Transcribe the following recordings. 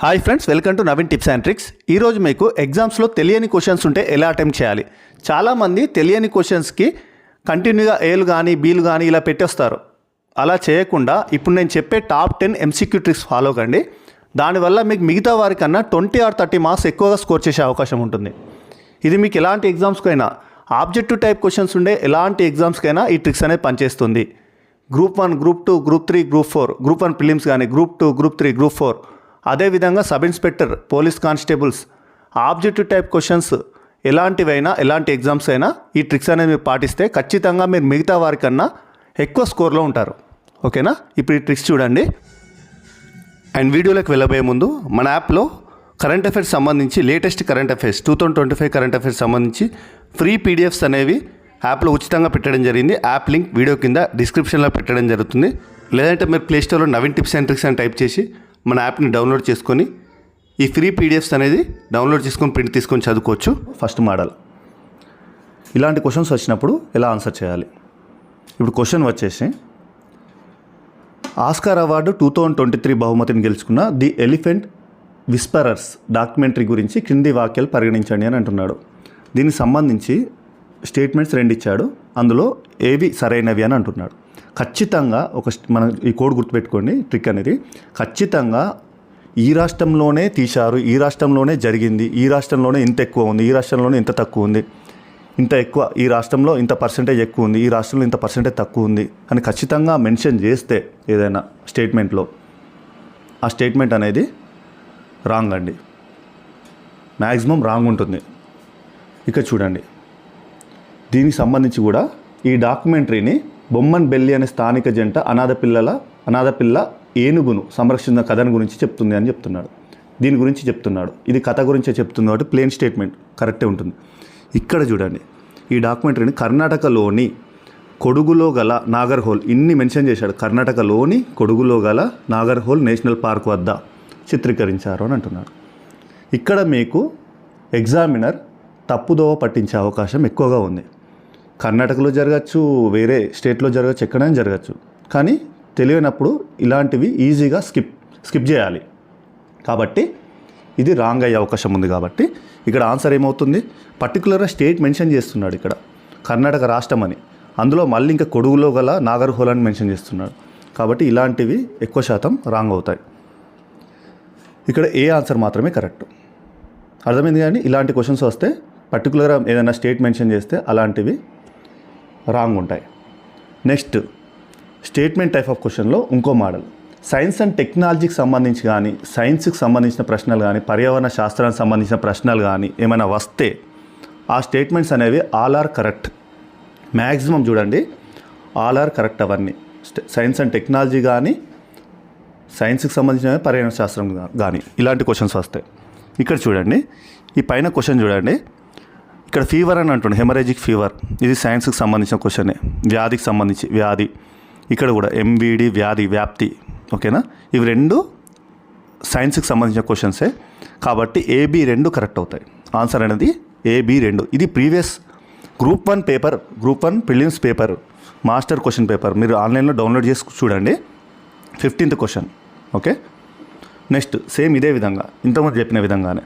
Hi friends, welcome to Naveen tips and tricks. ఈరోజు మీకు ఎగ్జామ్స్లో తెలియని క్వశ్చన్స్ ఉంటే ఎలా అటెంప్ట్ చేయాలి. చాలామంది తెలియని క్వశ్చన్స్కి కంటిన్యూగా ఏలు కానీ బీలు కానీ ఇలా పెట్టేస్తారు. అలా చేయకుండా ఇప్పుడు నేను చెప్పే టాప్ 10 ఎంసీక్యూ ట్రిక్స్ ఫాలో కండి. దానివల్ల మీకు మిగతా వారికన్నా 20 or 30 మార్క్స్ ఎక్కువగా స్కోర్ చేసే అవకాశం ఉంటుంది. ఇది మీకు ఎలాంటి ఎగ్జామ్స్కైనా, ఆబ్జెక్టివ్ టైప్ క్వశ్చన్స్ ఉండే ఎలాంటి ఎగ్జామ్స్కైనా ఈ ట్రిక్స్ అనేది పనిచేస్తుంది. Group 1, group 2, group 3, group 4, group 1 prelims కానీ, గ్రూప్ 2, గ్రూప్ 3, గ్రూప్ 4, అదేవిధంగా sub inspector, police constables, objective type questions ఎలాంటివైనా, ఎలాంటి ఎగ్జామ్స్ అయినా ఈ ట్రిక్స్ అనేది మీరు పాటిస్తే ఖచ్చితంగా మీరు మిగతా వారికన్నా ఎక్కువ స్కోర్లో ఉంటారు. ఓకేనా? ఇప్పుడు ఈ ట్రిక్స్ చూడండి. అండ్ వీడియోలోకి వెళ్ళబోయే ముందు మన యాప్లో కరెంట్ అఫైర్స్ సంబంధించి latest current affairs 2025 current affairs సంబంధించి ఫ్రీ పీడిఎఫ్స్ అనేవి యాప్లో ఉచితంగా పెట్టడం జరిగింది. యాప్ లింక్ వీడియో కింద డిస్క్రిప్షన్లో పెట్టడం జరుగుతుంది. లేదంటే మీరు ప్లేస్టోర్లో నవీన్ టిప్స్ అండ్ ట్రిక్స్ అని టైప్ చేసి మన యాప్ని డౌన్లోడ్ చేసుకొని ఈ ఫ్రీ పీడిఎఫ్స్ అనేది డౌన్లోడ్ చేసుకొని ప్రింట్ తీసుకొని చదువుకోవచ్చు. ఫస్ట్ మోడల్, ఇలాంటి క్వశ్చన్స్ వచ్చినప్పుడు ఎలా ఆన్సర్ చేయాలి. ఇప్పుడు క్వశ్చన్ వచ్చేసి, ఆస్కార్ అవార్డు 2023 బహుమతిని గెలుచుకున్న ది ఎలిఫెంట్ విస్పరర్స్ డాక్యుమెంటరీ గురించి క్రింది వాక్యాలు పరిగణించండి అని అంటున్నాడు. దీనికి సంబంధించి స్టేట్మెంట్స్ 2 ఇచ్చాడు. అందులో ఏవి సరైనవి అని అంటున్నాడు. ఖచ్చితంగా మనం ఈ కోడ్ గుర్తుపెట్టుకోండి. ట్రిక్ అనేది ఖచ్చితంగా ఈ రాష్ట్రంలోనే తీశారు, ఈ రాష్ట్రంలోనే జరిగింది, ఈ రాష్ట్రంలోనే ఇంత ఎక్కువ ఉంది, ఈ రాష్ట్రంలోనే ఇంత తక్కువ ఉంది, ఇంత ఎక్కువ, ఈ రాష్ట్రంలో ఇంత పర్సెంటేజ్ ఎక్కువ ఉంది, ఈ రాష్ట్రంలో ఇంత పర్సెంటేజ్ తక్కువ ఉంది అని ఖచ్చితంగా మెన్షన్ చేస్తే ఏదైనా స్టేట్మెంట్లో ఆ స్టేట్మెంట్ అనేది రాంగ్ అండి. మ్యాక్సిమం రాంగ్ ఉంటుంది. ఇక చూడండి, దీనికి సంబంధించి కూడా ఈ డాక్యుమెంటరీని బొమ్మన్ బెల్లి అనే స్థానిక జంట అనాథ పిల్ల ఏనుగును సంరక్షించిన కథను గురించి చెప్తుంది అని చెప్తున్నాడు. దీని గురించి చెప్తున్నాడు. ఇది కథ గురించే చెప్తుంది కాబట్టి ప్లేన్ స్టేట్మెంట్ కరెక్టే ఉంటుంది. ఇక్కడ చూడండి, ఈ డాక్యుమెంటరీని కర్ణాటకలోని కొడుగులో గల నాగర్హోల్, ఇన్ని మెన్షన్ చేశాడు. కర్ణాటకలోని కొడుగులో గల నాగర్హోల్ నేషనల్ పార్క్ వద్ద చిత్రీకరించారు అని అంటున్నాడు. ఇక్కడ మీకు ఎగ్జామినర్ తప్పుదోవ పట్టించే అవకాశం ఎక్కువగా ఉంది. కర్ణాటకలో జరగచ్చు, వేరే స్టేట్లో జరగచ్చు, ఎక్కడైనా జరగచ్చు. కానీ తెలియనప్పుడు ఇలాంటివి ఈజీగా స్కిప్ చేయాలి. కాబట్టి ఇది రాంగ్ అయ్యే అవకాశం ఉంది. కాబట్టి ఇక్కడ ఆన్సర్ ఏమవుతుంది, పర్టికులర్గా స్టేట్ మెన్షన్ చేస్తున్నాడు ఇక్కడ, కర్ణాటక రాష్ట్రం అని. అందులో మళ్ళీ ఇంకా కొడుగులో గల నాగర్హోల్ అని మెన్షన్ చేస్తున్నాడు. కాబట్టి ఇలాంటివి ఎక్కువ శాతం రాంగ్ అవుతాయి. ఇక్కడ ఏ ఆన్సర్ మాత్రమే కరెక్ట్. అర్థమైంది. కానీ ఇలాంటి క్వశ్చన్స్ వస్తే పర్టికులర్గా ఏదైనా స్టేట్ మెన్షన్ చేస్తే అలాంటివి రాంగ్ ఉంటాయి. నెక్స్ట్, స్టేట్మెంట్ టైప్ ఆఫ్ క్వశ్చన్లో ఇంకో మోడల్, సైన్స్ అండ్ టెక్నాలజీకి సంబంధించి కానీ, సైన్స్కి సంబంధించిన ప్రశ్నలు కానీ, పర్యావరణ శాస్త్రానికి సంబంధించిన ప్రశ్నలు కానీ ఏమైనా వస్తే ఆ స్టేట్మెంట్స్ అనేవి ఆల్ ఆర్ కరెక్ట్. మ్యాక్సిమం చూడండి, ఆల్ ఆర్ కరెక్ట్. అవన్నీ సైన్స్ అండ్ టెక్నాలజీ కానీ, సైన్స్కి సంబంధించిన పర్యావరణ శాస్త్రం కానీ ఇలాంటి క్వశ్చన్స్ వస్తాయి. ఇక్కడ చూడండి, ఈ పైన క్వశ్చన్ చూడండి. ఇక్కడ ఫీవర్ అని అంటుండే, హెమరేజిక్ ఫీవర్. ఇది సైన్స్కి సంబంధించిన క్వశ్చనే. వ్యాధికి సంబంధించి వ్యాధి. ఇక్కడ కూడా ఎంవిడి, వ్యాధి, వ్యాప్తి. ఓకేనా? ఇవి 2 సైన్స్కి సంబంధించిన క్వశ్చన్సే. కాబట్టి ఏబి 2 కరెక్ట్ అవుతాయి. ఆన్సర్ అనేది ఏబి 2. ఇది previous group 1 paper, group 1 prelims paper, master question paper మీరు ఆన్లైన్లో డౌన్లోడ్ చేసి చూడండి. 15th question. Okay. Next same ఇదే విధంగా ఇంతకుముందు చెప్పిన విధంగానే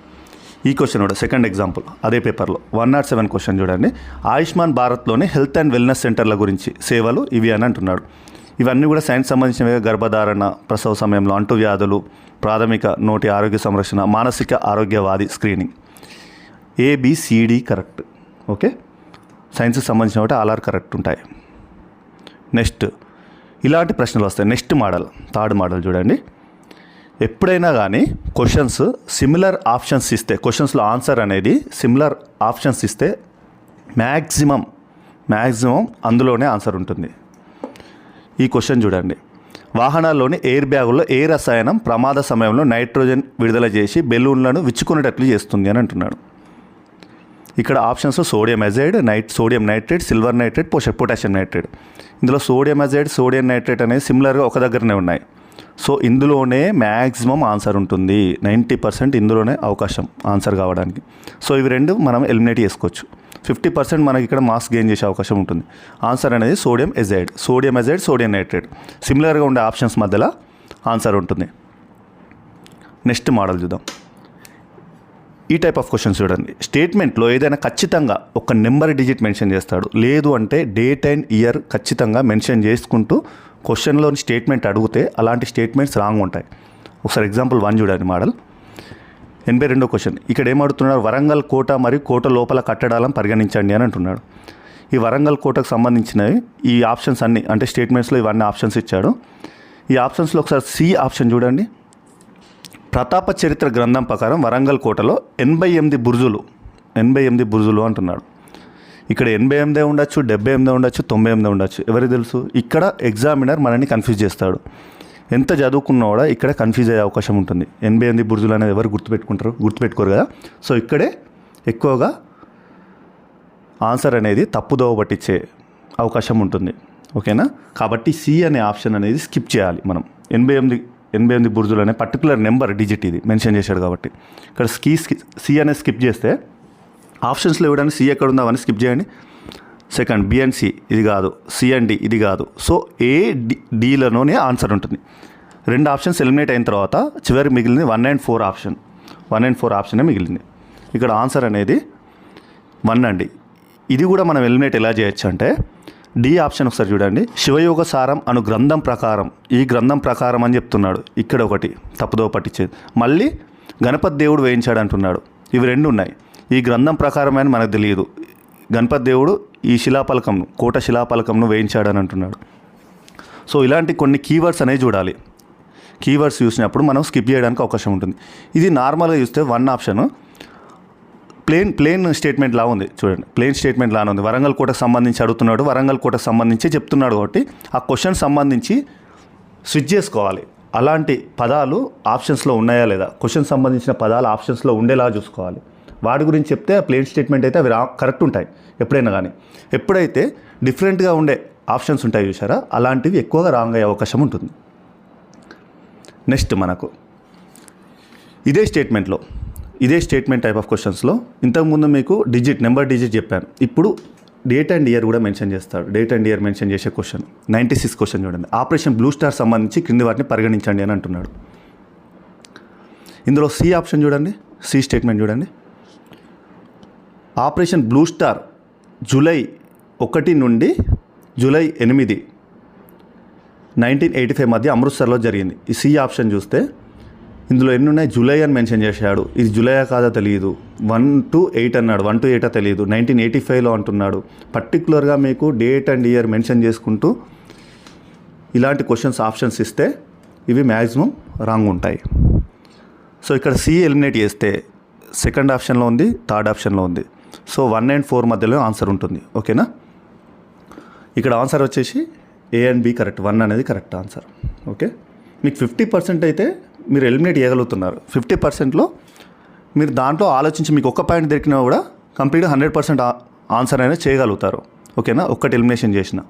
ఈ క్వశ్చన్ కూడా సెకండ్ ఎగ్జాంపుల్ అదే పేపర్లో 107 క్వశ్చన్ చూడండి. ఆయుష్మాన్ భారత్లోని హెల్త్ అండ్ వెల్నెస్ సెంటర్ల గురించి సేవలు ఇవి అని అంటున్నాడు. ఇవన్నీ కూడా సైన్స్ సంబంధించినవి. గర్భధారణ, ప్రసవ సమయంలో అంటువ్యాధులు, ప్రాథమిక నోటి ఆరోగ్య సంరక్షణ, మానసిక ఆరోగ్యవాది స్క్రీనింగ్. ABCD correct. ఓకే. సైన్స్కి సంబంధించిన ఒకటి ఆల్ ఆర్ కరెక్ట్ ఉంటాయి. నెక్స్ట్ ఇలాంటి ప్రశ్నలు వస్తాయి. నెక్స్ట్ మోడల్, థర్డ్ మోడల్ చూడండి. ఎప్పుడైనా కానీ క్వశ్చన్స్ సిమిలర్ ఆప్షన్స్ ఇస్తే, క్వశ్చన్స్లో ఆన్సర్ అనేది సిమిలర్ ఆప్షన్స్ ఇస్తే మ్యాక్సిమం అందులోనే ఆన్సర్ ఉంటుంది. ఈ క్వశ్చన్ చూడండి, వాహనాల్లోని ఎయిర్ బ్యాగుల్లో ఏ రసాయనం ప్రమాద సమయంలో నైట్రోజన్ విడుదల చేసి బెలూన్లను విచ్చుకునేటట్లు చేస్తుంది అని అంటున్నాడు. ఇక్కడ options sodium azide, sodium nitrate, silver nitrate, potassium nitrate. ఇందులో సోడియం అజైడ్, సోడియం నైట్రేట్ అనేది సిమిలర్గా ఒక దగ్గరనే ఉన్నాయి. సో ఇందులోనే మ్యాక్సిమం ఆన్సర్ ఉంటుంది. 90% ఇందులోనే అవకాశం ఆన్సర్ కావడానికి. సో ఇవి 2 మనం ఎలిమినేట్ చేసుకోవచ్చు. 50% మనకి ఇక్కడ మార్క్స్ గెయిన్ చేసే అవకాశం ఉంటుంది. ఆన్సర్ అనేది సోడియం అజైడ్, సోడియం నైట్రేట్. సిమిలర్గా ఉండే ఆప్షన్స్ మధ్యలో ఆన్సర్ ఉంటుంది. నెక్స్ట్ మోడల్ చూద్దాం. ఈ టైప్ ఆఫ్ క్వశ్చన్స్ చూడండి. స్టేట్మెంట్లో ఏదైనా ఖచ్చితంగా ఒక నెంబర్ డిజిట్ మెన్షన్ చేస్తాడు, లేదు అంటే డేట్ అండ్ ఇయర్ ఖచ్చితంగా మెన్షన్ చేసుకుంటూ క్వశ్చన్లోని స్టేట్మెంట్ అడిగితే అలాంటి స్టేట్మెంట్స్ రాంగ్ ఉంటాయి. ఒకసారి ఎగ్జాంపుల్ 1 చూడండి మోడల్. 82వ క్వశ్చన్. ఇక్కడ ఏమడుతున్నాడు, వరంగల్ కోట మరియు కోట లోపల కట్టడాలను పరిగణించండి అని అంటున్నాడు. ఈ వరంగల్ కోటకు సంబంధించినవి ఈ ఆప్షన్స్ అన్నీ, అంటే స్టేట్మెంట్స్లో ఇవన్నీ ఆప్షన్స్ ఇచ్చాడు. ఈ ఆప్షన్స్లో ఒకసారి సి ఆప్షన్ చూడండి. ప్రతాప చరిత్ర గ్రంథం ప్రకారం వరంగల్ కోటలో 88 బుర్జులు అంటున్నాడు. ఇక్కడ 88 ఉండొచ్చు, 78 ఉండొచ్చు, 98 ఉండొచ్చు, ఎవరికి తెలుసు. ఇక్కడ ఎగ్జామినర్ మనల్ని కన్ఫ్యూజ్ చేస్తాడు. ఎంత చదువుకున్నా కూడా ఇక్కడ కన్ఫ్యూజ్ అయ్యే అవకాశం ఉంటుంది. 88 బుర్జులు అనేది ఎవరు గుర్తుపెట్టుకోరు కదా. సో ఇక్కడే ఎక్కువగా ఆన్సర్ అనేది తప్పుదోవ పట్టించే అవకాశం ఉంటుంది. ఓకేనా. కాబట్టి సి అనే ఆప్షన్ అనేది స్కిప్ చేయాలి మనం. 88 బుర్జులు అనే పర్టికులర్ నెంబర్ డిజిట్ ఇది మెన్షన్ చేశాడు కాబట్టి ఇక్కడ సి అనేది స్కిప్ చేస్తే ఆప్షన్స్లో ఇవ్వడానికి సి ఎక్కడ ఉందో అవన్నీ స్కిప్ చేయండి. సెకండ్ బి అండ్ సి ఇది కాదు, సి అండ్ డి ఇది కాదు. సో ఏ డీలలోనే ఆన్సర్ ఉంటుంది. 2 ఆప్షన్స్ ఎలిమినేట్ అయిన తర్వాత చివరి మిగిలింది 1 and 4 ఆప్షన్. 1 and 4 ఆప్షనే మిగిలింది. ఇక్కడ ఆన్సర్ అనేది 1 అండి. ఇది కూడా మనం ఎలిమినేట్ ఎలా చేయొచ్చు అంటే డి ఆప్షన్ ఒకసారి చూడండి. శివయోగ సారం అను గ్రంథం ప్రకారం, ఈ గ్రంథం ప్రకారం అని చెప్తున్నాడు. ఇక్కడ ఒకటి తప్పుదోవ పట్టించేది. మళ్ళీ గణపతి దేవుడు వేయించాడు అంటున్నాడు. ఇవి 2 ఉన్నాయి. ఈ గ్రంథం ప్రకారం అని మనకు తెలియదు. గణపతి దేవుడు ఈ శిలాపలకంను, కోట శిలాపలకంను వేయించాడని అంటున్నాడు. సో ఇలాంటి కొన్ని కీవర్డ్స్ అనేవి చూడాలి. కీవర్డ్స్ చూసినప్పుడు మనం స్కిప్ చేయడానికి అవకాశం ఉంటుంది. ఇది నార్మల్గా చూస్తే 1 ఆప్షన్ ప్లేన్ స్టేట్మెంట్ లా ఉంది చూడండి. ప్లేన్ స్టేట్మెంట్ లానే ఉంది. వరంగల్ కోటకు సంబంధించి అడుగుతున్నాడు, వరంగల్ కోటకు సంబంధించి చెప్తున్నాడు కాబట్టి ఆ క్వశ్చన్ సంబంధించి స్విచ్ చేసుకోవాలి. అలాంటి పదాలు ఆప్షన్స్లో ఉన్నాయా లేదా, క్వశ్చన్ సంబంధించిన పదాలు ఆప్షన్స్లో ఉండేలా చూసుకోవాలి. వాటి గురించి చెప్తే ఆ ప్లేన్ స్టేట్మెంట్ అయితే అవి కరెక్ట్ ఉంటాయి ఎప్పుడైనా. కానీ ఎప్పుడైతే డిఫరెంట్గా ఉండే ఆప్షన్స్ ఉంటాయి చూసారా, అలాంటివి ఎక్కువగా రాంగ్ అయ్యే అవకాశం ఉంటుంది. నెక్స్ట్ మనకు ఇదే స్టేట్మెంట్ టైప్ ఆఫ్ క్వశ్చన్స్లో ఇంతకుముందు మీకు నెంబర్ డిజిట్ చెప్పాను. ఇప్పుడు డేట్ అండ్ ఇయర్ కూడా మెన్షన్ చేస్తాడు. డేట్ అండ్ ఇయర్ మెన్షన్ చేసే క్వశ్చన్ 96 క్వశ్చన్ చూడండి. ఆపరేషన్ బ్లూ స్టార్ సంబంధించి క్రింది వాటిని పరిగణించండి అని అంటున్నాడు. ఇందులో సి ఆప్షన్ చూడండి. సి స్టేట్మెంట్ చూడండి. ఆపరేషన్ బ్లూ స్టార్ జూలై 1 నుండి జూలై 8, 1985 మధ్య అమృత్సర్లో జరిగింది. ఈ సి ఆప్షన్ చూస్తే ఇందులో ఎన్ని ఉన్నాయి, జూలై అని మెన్షన్ చేశాడు. ఇది జూలైయా కాదా తెలియదు. 1 to 8 అన్నాడు, 1 to 8 తెలియదు. 1985లో అంటున్నాడు. పర్టికులర్గా మీకు డేట్ అండ్ ఇయర్ మెన్షన్ చేసుకుంటూ ఇలాంటి క్వశ్చన్స్ ఆప్షన్స్ ఇస్తే ఇవి మ్యాక్సిమం రాంగ్ ఉంటాయి. సో ఇక్కడ సి ఎలిమినేట్ చేస్తే సెకండ్ ఆప్షన్లో ఉంది, థర్డ్ ఆప్షన్లో ఉంది. సో 1 and 4 మధ్యలో ఆన్సర్ ఉంటుంది. ఓకేనా. ఇక్కడ ఆన్సర్ వచ్చేసి ఏ అండ్ బి కరెక్ట్. 1 అనేది కరెక్ట్ ఆన్సర్. ఓకే. మీకు 50% అయితే మీరు ఎలిమినేట్ చేయగలుగుతున్నారు. 50%లో మీరు దాంట్లో ఆలోచించి మీకు ఒక్క పాయింట్ దొరికినా కూడా కంప్లీట్గా 100% ఆన్సర్ అనేది చేయగలుగుతారు. ఓకేనా. ఒక్కటి ఎలిమినేషన్ చేసిన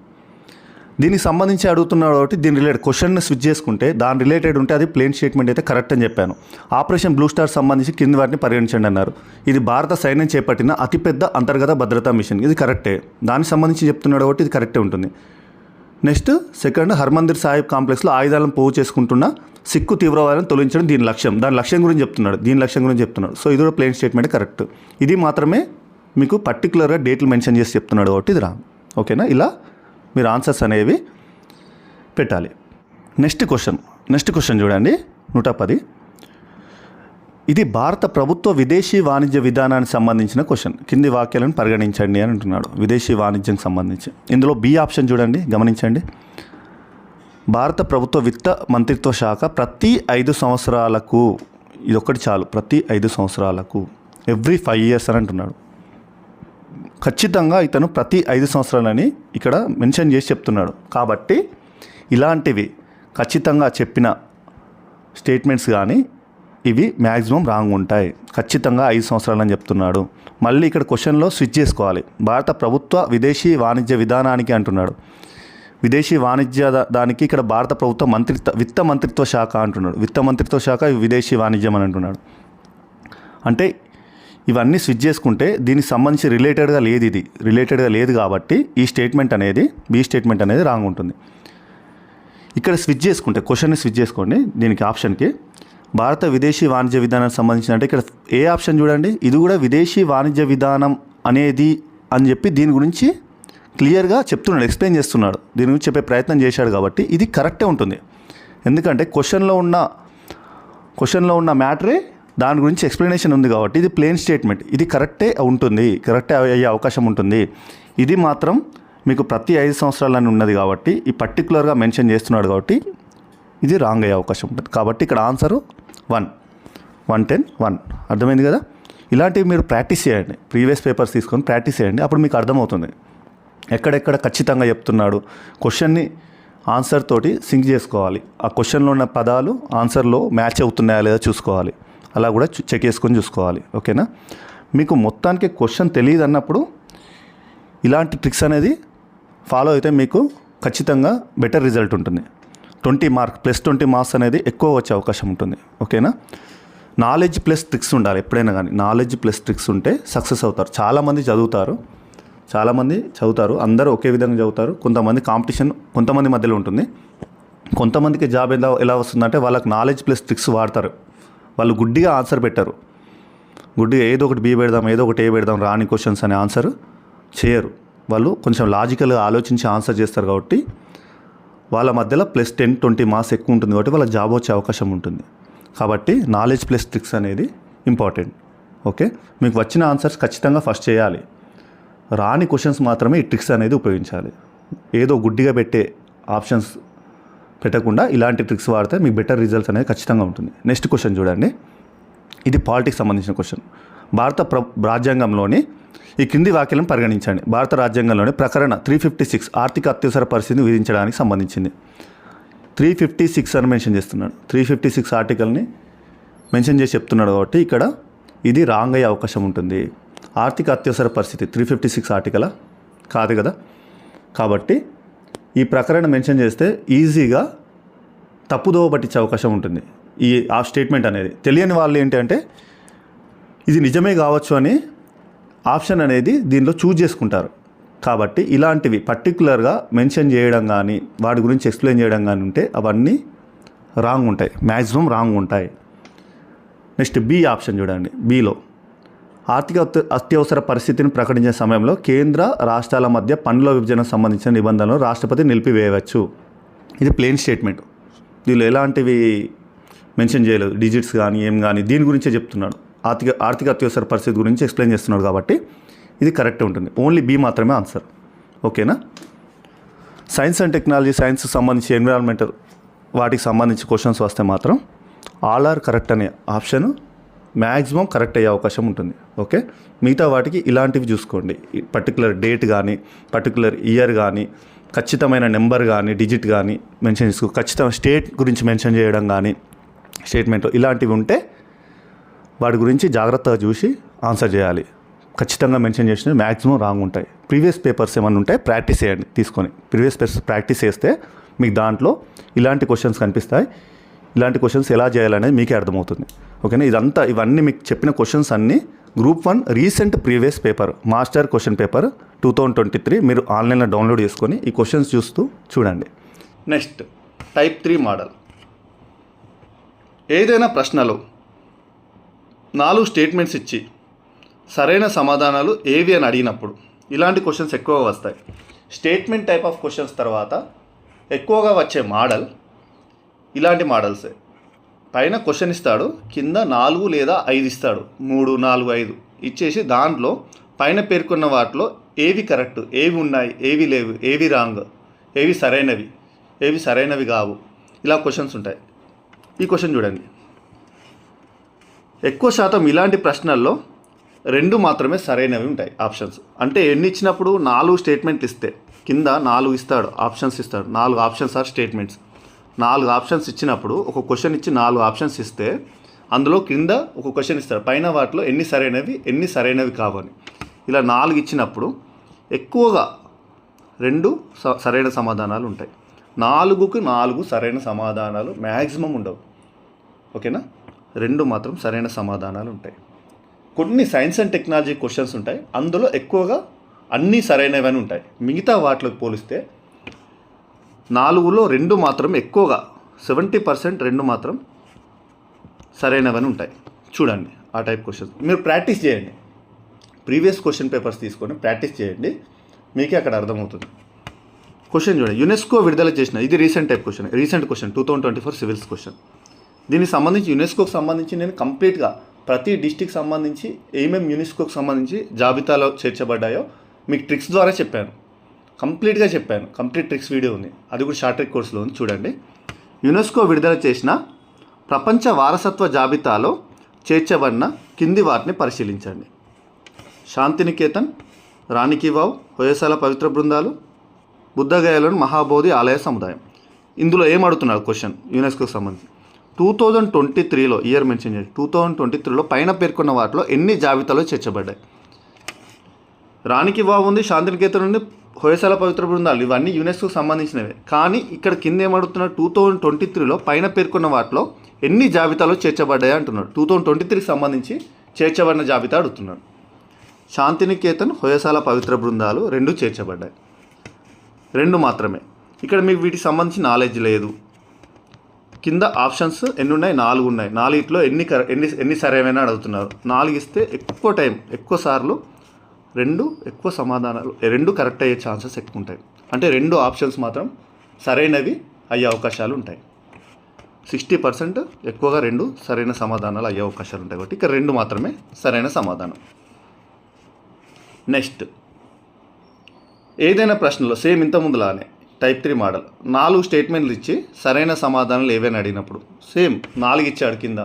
దీనికి సంబంధించి అడుగుతున్నాడు కాబట్టి దీని రిలేటెడ్ క్వశ్చన్ని స్విచ్ చేసుకుంటే దాని రిలేటెడ్ ఉంటే అది ప్లేన్ స్టేట్మెంట్ అయితే కరెక్ట్ అని చెప్పాను. ఆపరేషన్ బ్లూ స్టార్ సంబంధించి కింది వాటిని పరిగణించండి అన్నారు. ఇది భారత సైన్యం చేపట్టిన అతిపెద్ద అంతర్గత భద్రతా మిషన్. ఇది కరెక్టే. దానికి సంబంధించి చెప్తున్నాడు కాబట్టి ఇది కరెక్టే ఉంటుంది. నెక్స్ట్ సెకండ్, హర్మందిర్ సాహిబ్ కాంప్లెక్స్లో ఆయుధాలను పోగు చేసుకుంటున్న సిక్కు తీవ్రవాదాన్ని తొలగించడం దాని లక్ష్యం గురించి చెప్తున్నాడు. సో ఇది కూడా ప్లేన్ స్టేట్మెంట్ కరెక్ట్. ఇది మాత్రమే మీకు పర్టికులర్గా డేట్లు మెన్షన్ చేసి చెప్తున్నాడు కాబట్టి ఇది రాంగ్. ఓకేనా. ఇలా మీరు ఆన్సర్స్ అనేవి పెట్టాలి. నెక్స్ట్ క్వశ్చన్ చూడండి. 110. ఇది భారత ప్రభుత్వ విదేశీ వాణిజ్య విధానానికి సంబంధించిన క్వశ్చన్. కింది వాక్యాలను పరిగణించండి అని అంటున్నాడు. విదేశీ వాణిజ్యం సంబంధించి ఇందులో బి ఆప్షన్ చూడండి, గమనించండి. భారత ప్రభుత్వ విత్త మంత్రిత్వ శాఖ ప్రతి 5 సంవత్సరాలకు, ఇదొక్కటి చాలు, ప్రతి 5 సంవత్సరాలకు, ఎవ్రీ 5 years అని అంటున్నాడు. ఖచ్చితంగా ఇతను ప్రతి 5 సంవత్సరాలని ఇక్కడ మెన్షన్ చేసి చెప్తున్నాడు. కాబట్టి ఇలాంటివి ఖచ్చితంగా చెప్పిన స్టేట్మెంట్స్ కానీ ఇవి మ్యాక్సిమం రాంగ్ ఉంటాయి. ఖచ్చితంగా 5 సంవత్సరాలని చెప్తున్నాడు. మళ్ళీ ఇక్కడ క్వశ్చన్లో స్విచ్ చేసుకోవాలి. భారత ప్రభుత్వ విదేశీ వాణిజ్య విధానానికి అంటున్నాడు. విదేశీ వాణిజ్య దానికి ఇక్కడ భారత ప్రభుత్వ విత్త మంత్రిత్వ శాఖ అంటున్నాడు. విత్త మంత్రిత్వ శాఖ విదేశీ వాణిజ్యం అని అంటున్నాడు. అంటే ఇవన్నీ స్విచ్ చేసుకుంటే దీనికి సంబంధించి రిలేటెడ్గా లేదు కాబట్టి ఈ స్టేట్మెంట్ అనేది, బి స్టేట్మెంట్ అనేది రాంగ్ ఉంటుంది. ఇక్కడ స్విచ్ చేసుకుంటే క్వశ్చన్ని స్విచ్ చేసుకోండి. దీనికి ఆప్షన్కి భారత విదేశీ వాణిజ్య విధానానికి సంబంధించిన అంటే ఇక్కడ ఏ ఆప్షన్ చూడండి, ఇది కూడా విదేశీ వాణిజ్య విధానం అనేది అని చెప్పి దీని గురించి క్లియర్గా చెప్తున్నాడు, ఎక్స్ప్లెయిన్ చేస్తున్నాడు, దీని గురించి చెప్పే ప్రయత్నం చేశాడు కాబట్టి ఇది కరెక్టే ఉంటుంది. ఎందుకంటే క్వశ్చన్లో ఉన్న మ్యాటరే దాని గురించి ఎక్స్ప్లెనేషన్ ఉంది కాబట్టి ఇది ప్లెయిన్ స్టేట్మెంట్, ఇది కరెక్టే ఉంటుంది, కరెక్టే అయ్యే అవకాశం ఉంటుంది. ఇది మాత్రం మీకు ప్రతి 5 సంవత్సరాలని ఉన్నది కాబట్టి ఈ పర్టికులర్గా మెన్షన్ చేస్తున్నాడు కాబట్టి ఇది రాంగ్ అయ్యే అవకాశం ఉంటుంది. కాబట్టి ఇక్కడ ఆన్సరు 1 అర్థమైంది కదా. ఇలాంటివి మీరు ప్రాక్టీస్ చేయండి, ప్రీవియస్ పేపర్స్ తీసుకొని ప్రాక్టీస్ చేయండి, అప్పుడు మీకు అర్థమవుతుంది ఎక్కడెక్కడ ఖచ్చితంగా చెప్తున్నాడు. క్వశ్చన్ని ఆన్సర్ తోటి సింక్ చేసుకోవాలి, ఆ క్వశ్చన్లో ఉన్న పదాలు ఆన్సర్లో మ్యాచ్ అవుతున్నాయా లేదా చూసుకోవాలి, అలా కూడా చెక్ చేసుకొని చూసుకోవాలి. ఓకేనా. మీకు మొత్తానికి క్వశ్చన్ తెలియదు అన్నప్పుడు ఇలాంటి ట్రిక్స్ అనేది ఫాలో అయితే మీకు ఖచ్చితంగా బెటర్ రిజల్ట్ ఉంటుంది. 20 మార్క్స్ అనేది ఎక్కువ వచ్చే అవకాశం ఉంటుంది. ఓకేనా. నాలెడ్జ్ ప్లస్ ట్రిక్స్ ఉండాలి ఎప్పుడైనా కానీ, నాలెడ్జ్ ప్లస్ ట్రిక్స్ ఉంటే సక్సెస్ అవుతారు. చాలామంది చదువుతారు, అందరూ ఒకే విధంగా చదువుతారు. కొంతమంది కాంపిటీషన్ కొంతమంది మధ్యలో ఉంటుంది. కొంతమందికి జాబ్ ఎలా వస్తుందంటే వాళ్ళకి నాలెడ్జ్ ప్లస్ ట్రిక్స్ వాడతారు, వాళ్ళు గుడ్డిగా ఆన్సర్ పెట్టారు, గుడ్డిగా ఏదో ఒకటి బి పెడదాం ఏదో ఒకటి ఏ పెడదాం రాని క్వశ్చన్స్ అనే ఆన్సర్ చేయరు. వాళ్ళు కొంచెం లాజికల్గా ఆలోచించి ఆన్సర్ చేస్తారు కాబట్టి వాళ్ళ మధ్యలో +10-20 మార్క్స్ ఎక్కువ ఉంటుంది కాబట్టి వాళ్ళకి జాబ్ వచ్చే అవకాశం ఉంటుంది. కాబట్టి నాలెడ్జ్ ప్లస్ ట్రిక్స్ అనేది ఇంపార్టెంట్. ఓకే. మీకు వచ్చిన ఆన్సర్స్ ఖచ్చితంగా ఫస్ట్ చేయాలి, రాని క్వశ్చన్స్ మాత్రమే ఈ ట్రిక్స్ అనేది ఉపయోగించాలి. ఏదో గుడ్డిగా పెట్టే ఆప్షన్స్ పెట్టకుండా ఇలాంటి ట్రిక్స్ వాడితే మీకు బెటర్ రిజల్ట్స్ అనేది ఖచ్చితంగా ఉంటుంది. నెక్స్ట్ క్వశ్చన్ చూడండి, ఇది పాలిటిక్స్ సంబంధించిన క్వశ్చన్. భారత రాజ్యాంగంలోని ఈ క్రింది వాక్యాలను పరిగణించండి. భారత రాజ్యాంగంలోని ప్రకరణ 356 ఆర్థిక అత్యవసర పరిస్థితిని విధించడానికి సంబంధించింది. 356 అని మెన్షన్ చేస్తున్నాడు, 356 ఆర్టికల్ని మెన్షన్ చేసి చెప్తున్నాడు కాబట్టి ఇక్కడ ఇది రాంగ్ అయ్యే అవకాశం ఉంటుంది. ఆర్థిక అత్యవసర పరిస్థితి 356 ఆర్టికలా కాదు కదా. కాబట్టి ఈ ప్రకరణ మెన్షన్ చేస్తే ఈజీగా తప్పుదోవ పట్టించే అవకాశం ఉంటుంది. ఆ స్టేట్మెంట్ అనేది తెలియని వాళ్ళు ఏంటంటే ఇది నిజమే కావచ్చు అని ఆప్షన్ అనేది దీనిలో చూజ్ చేసుకుంటారు. కాబట్టి ఇలాంటివి పర్టికులర్గా మెన్షన్ చేయడం కానీ వాటి గురించి ఎక్స్ప్లెయిన్ చేయడం కానీ ఉంటే అవన్నీ రాంగ్ ఉంటాయి, మ్యాక్సిమం రాంగ్ ఉంటాయి. నెక్స్ట్ బి ఆప్షన్ చూడండి, బిలో ఆర్థిక అత్యవసర పరిస్థితిని ప్రకటించే సమయంలో కేంద్ర రాష్ట్రాల మధ్య పన్నుల విభజనకు సంబంధించిన నిబంధనలు రాష్ట్రపతి నిలిపివేయవచ్చు. ఇది ప్లెయిన్ స్టేట్మెంట్, దీనిలో ఎలాంటివి మెన్షన్ చేయలేదు, డిజిట్స్ కానీ ఏం కానీ, దీని గురించే చెప్తున్నాడు. ఆర్థిక అత్యవసర పరిస్థితి గురించి ఎక్స్ప్లెయిన్ చేస్తున్నాడు కాబట్టి ఇది కరెక్ట్ ఉంటుంది. ఓన్లీ బి మాత్రమే ఆన్సర్. ఓకేనా. సైన్స్ అండ్ టెక్నాలజీ, సైన్స్ సంబంధించి ఎన్విరాన్మెంటల్ వాటికి సంబంధించి క్వశ్చన్స్ వస్తే మాత్రం ఆల్ ఆర్ కరెక్ట్ అనే ఆప్షన్ మ్యాక్సిమం కరెక్ట్ అయ్యే అవకాశం ఉంటుంది. ఓకే. మిగతా వాటికి ఇలాంటివి చూసుకోండి, పర్టికులర్ డేట్ కానీ పర్టికులర్ ఇయర్ కానీ ఖచ్చితమైన నెంబర్ కానీ డిజిట్ కానీ మెన్షన్ చేసుకో, ఖచ్చితంగా స్టేట్ గురించి మెన్షన్ చేయడం కానీ స్టేట్మెంట్లో ఇలాంటివి ఉంటే వాటి గురించి జాగ్రత్తగా చూసి ఆన్సర్ చేయాలి. ఖచ్చితంగా మెన్షన్ చేసినవి మ్యాక్సిమం రాంగ్ ఉంటాయి. ప్రీవియస్ పేపర్స్ ఏమైనా ఉంటే ప్రాక్టీస్ చేయండి, తీసుకొని ప్రీవియస్ పేపర్స్ ప్రాక్టీస్ చేస్తే మీకు దాంట్లో ఇలాంటి క్వశ్చన్స్ కనిపిస్తాయి. ఇలాంటి క్వశ్చన్స్ ఎలా చేయాలనేది మీకే అర్థమవుతుంది. ఓకేనా. ఇవన్నీ మీకు చెప్పిన క్వశ్చన్స్ అన్నీ group 1 recent previous paper master question paper 2023 మీరు ఆన్లైన్లో డౌన్లోడ్ చేసుకొని ఈ క్వశ్చన్స్ చూస్తూ చూడండి. Next type 3 model. ఏదైనా ప్రశ్నలో 4 స్టేట్మెంట్స్ ఇచ్చి సరైన సమాధానాలు ఏవి అని అడిగినప్పుడు ఇలాంటి క్వశ్చన్స్ ఎక్కువగా వస్తాయి. స్టేట్మెంట్ టైప్ ఆఫ్ క్వశ్చన్స్ తర్వాత ఎక్కువగా వచ్చే మోడల్ ఇలాంటి మోడల్సే. పైన క్వశ్చన్ ఇస్తాడు, కింద 4 లేదా 5 ఇస్తాడు, 3, 4, 5 ఇచ్చేసి దాంట్లో పైన పేర్కొన్న వాటిలో ఏవి కరెక్ట్, ఏవి ఉన్నాయి, ఏవి లేవు, ఏవి రాంగ్, ఏవి సరైనవి, ఏవి సరైనవి కావు, ఇలా క్వశ్చన్స్ ఉంటాయి. ఈ క్వశ్చన్ చూడండి, ఎక్కువ శాతం ఇలాంటి ప్రశ్నల్లో 2 మాత్రమే సరైనవి ఉంటాయి ఆప్షన్స్. అంటే ఎన్ని ఇచ్చినప్పుడు 4 స్టేట్మెంట్లు ఇస్తే కింద 4 ఇస్తాడు, ఆప్షన్స్ ఇస్తాడు, 4 ఆప్షన్స్ ఆర్ స్టేట్మెంట్స్. 4 ఆప్షన్స్ ఇచ్చినప్పుడు ఒక క్వశ్చన్ ఇచ్చి 4 ఆప్షన్స్ ఇస్తే అందులో కింద ఒక క్వశ్చన్ ఇస్తాడు, పైన వాటిలో ఎన్ని సరైనవి ఎన్ని సరైనవి కావని. ఇలా 4 ఇచ్చినప్పుడు ఎక్కువగా 2 సరైన సమాధానాలు ఉంటాయి. 4కు 4 సరైన సమాధానాలు మ్యాక్సిమం ఉండవు. ఓకేనా. 2 మాత్రం సరైన సమాధానాలు ఉంటాయి. కొన్ని సైన్స్ అండ్ టెక్నాలజీ క్వశ్చన్స్ ఉంటాయి, అందులో ఎక్కువగా అన్నీ సరైనవి అని ఉంటాయి. మిగతా వాటికి పోలిస్తే 4లో 2 మాత్రం ఎక్కువగా 70% 2 మాత్రం సరైనవని ఉంటాయి. చూడండి ఆ టైప్ క్వశ్చన్స్ మీరు ప్రాక్టీస్ చేయండి. ప్రీవియస్ క్వశ్చన్ పేపర్స్ తీసుకొని ప్రాక్టీస్ చేయండి, మీకే అక్కడ అర్థమవుతుంది. క్వశ్చన్ చూడండి. యునెస్కో విడుదల చేసిన, ఇది recent type question, recent question 2024 civils question. దీనికి సంబంధించి యునెస్కోకి సంబంధించి నేను కంప్లీట్గా ప్రతి డిస్టిక్ సంబంధించి ఏమేమి యునెస్కోకి సంబంధించి జాబితాలో చేర్చబడ్డాయో మీకు ట్రిక్స్ ద్వారా చెప్పాను, కంప్లీట్గా చెప్పాను. కంప్లీట్ ట్రిక్స్ వీడియో ఉంది, అది కూడా షార్ట్ ట్రిక్ కోర్సులో ఉంది, చూడండి. యునెస్కో విడుదల చేసిన ప్రపంచ వారసత్వ జాబితాలో చేర్చబడిన కింది వాటిని పరిశీలించండి. శాంతినికేతన్, రాణికి వావ్, హొయసాల పవిత్ర బృందాలు, బుద్ధగయలోని మహాబోధి ఆలయ సముదాయం. ఇందులో ఏం అడుగుతున్నాడు క్వశ్చన్ యునెస్కోకి సంబంధించి 2023లో ఇయర్ మెన్షన్ చేసి 2023లో పైన పేర్కొన్న వాటిలో ఎన్ని జాబితాలో చేర్చబడ్డాయి? రాణికి వావ్ ఉంది, శాంతినికేతన్ ఉంది, హొయసాల పవిత్ర బృందాలు, ఇవన్నీ యునెస్కోకి సంబంధించినవే. కానీ ఇక్కడ కింద ఏమడుగుతున్నాడు, 2023లో పైన పేర్కొన్న వాటిలో ఎన్ని జాబితాలో చేర్చబడ్డాయి అంటున్నాడు. 2023కి సంబంధించి చేర్చబడిన జాబితా అడుగుతున్నాడు. శాంతినికేతన్, హొయసాల పవిత్ర బృందాలు రెండు చేర్చబడ్డాయి, రెండు మాత్రమే. ఇక్కడ మీకు వీటికి సంబంధించి నాలెడ్జ్ లేదు. కింద ఆప్షన్స్ ఎన్ని ఉన్నాయి? 4 ఉన్నాయి. 4లో ఎన్ని సరైన అడుగుతున్నారు. 4 ఇస్తే ఎక్కువ టైం, ఎక్కువ సార్లు ఎక్కువ సమాధానాలు 2 కరెక్ట్ అయ్యే ఛాన్సెస్ ఎక్కువ ఉంటాయి. అంటే 2 ఆప్షన్స్ మాత్రం సరైనవి అయ్యే అవకాశాలు ఉంటాయి. 60% ఎక్కువగా 2 సరైన సమాధానాలు అయ్యే అవకాశాలు ఉంటాయి. కాబట్టి ఇక్కడ 2 మాత్రమే సరైన సమాధానం. నెక్స్ట్, ఏదైనా ప్రశ్నలో సేమ్ ఇంతకుముందులానే టైప్ 3 మోడల్ 4 స్టేట్మెంట్లు ఇచ్చి సరైన సమాధానాలు ఏవైనా అడిగినప్పుడు సేమ్ 4 ఇచ్చాడు, కింద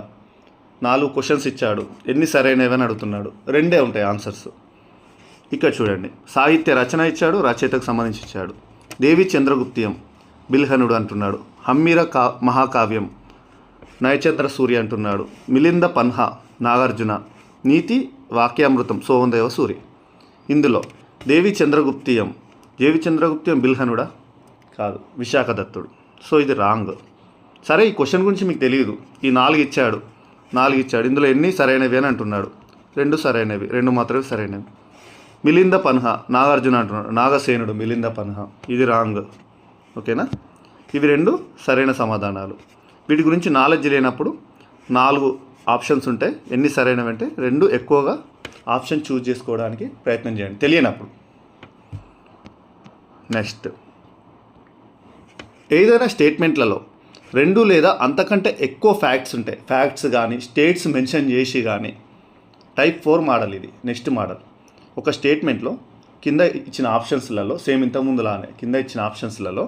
4 క్వశ్చన్స్ ఇచ్చాడు, ఎన్ని సరైనవని అడుగుతున్నాడు. 2 ఉంటాయి ఆన్సర్స్. ఇక్కడ చూడండి, సాహిత్య రచన ఇచ్చాడు, రచయితకు సంబంధించి ఇచ్చాడు. దేవి చంద్రగుప్తియం బిల్హనుడు అంటున్నాడు. హమ్మీర మహాకావ్యం నయచంద్ర సూర్య అంటున్నాడు. మిలింద పన్హా నాగార్జున. నీతి వాక్యామృతం సోహందేవ సూరి. ఇందులో దేవి చంద్రగుప్తియం బిల్హనుడా? కాదు, విశాఖదత్తుడు. సో ఇది రాంగ్. సరే, ఈ క్వశ్చన్ గురించి మీకు తెలియదు. ఈ 4 ఇచ్చాడు, ఇందులో ఎన్ని సరైనవి అని అంటున్నాడు. 2 సరైనవి, 2 మాత్రమే సరైనవి. మిలింద పన్హా నాగార్జున అంటున్నాడు, నాగసేనుడు మిలింద పన్హా, ఇది రాంగ్. ఓకేనా? ఇవి 2 సరైన సమాధానాలు. వీటి గురించి నాలెడ్జ్ లేనప్పుడు 4 ఆప్షన్స్ ఉంటాయి, ఎన్ని సరైనవి అంటే 2 ఎక్కువగా ఆప్షన్ చూజ్ చేసుకోవడానికి ప్రయత్నం చేయండి తెలియనప్పుడు. నెక్స్ట్, ఏదైనా స్టేట్మెంట్లలో 2 లేదా అంతకంటే ఎక్కువ ఫ్యాక్ట్స్ ఉంటాయి, ఫ్యాక్ట్స్ కానీ స్టేట్స్ మెన్షన్ చేసి కానీ. టైప్ 4 మోడల్ ఇది. నెక్స్ట్ మోడల్, ఒక స్టేట్మెంట్లో కింద ఇచ్చిన ఆప్షన్స్లలో సేమ్ ఇంతకుముందులానే కింద ఇచ్చిన ఆప్షన్స్లలో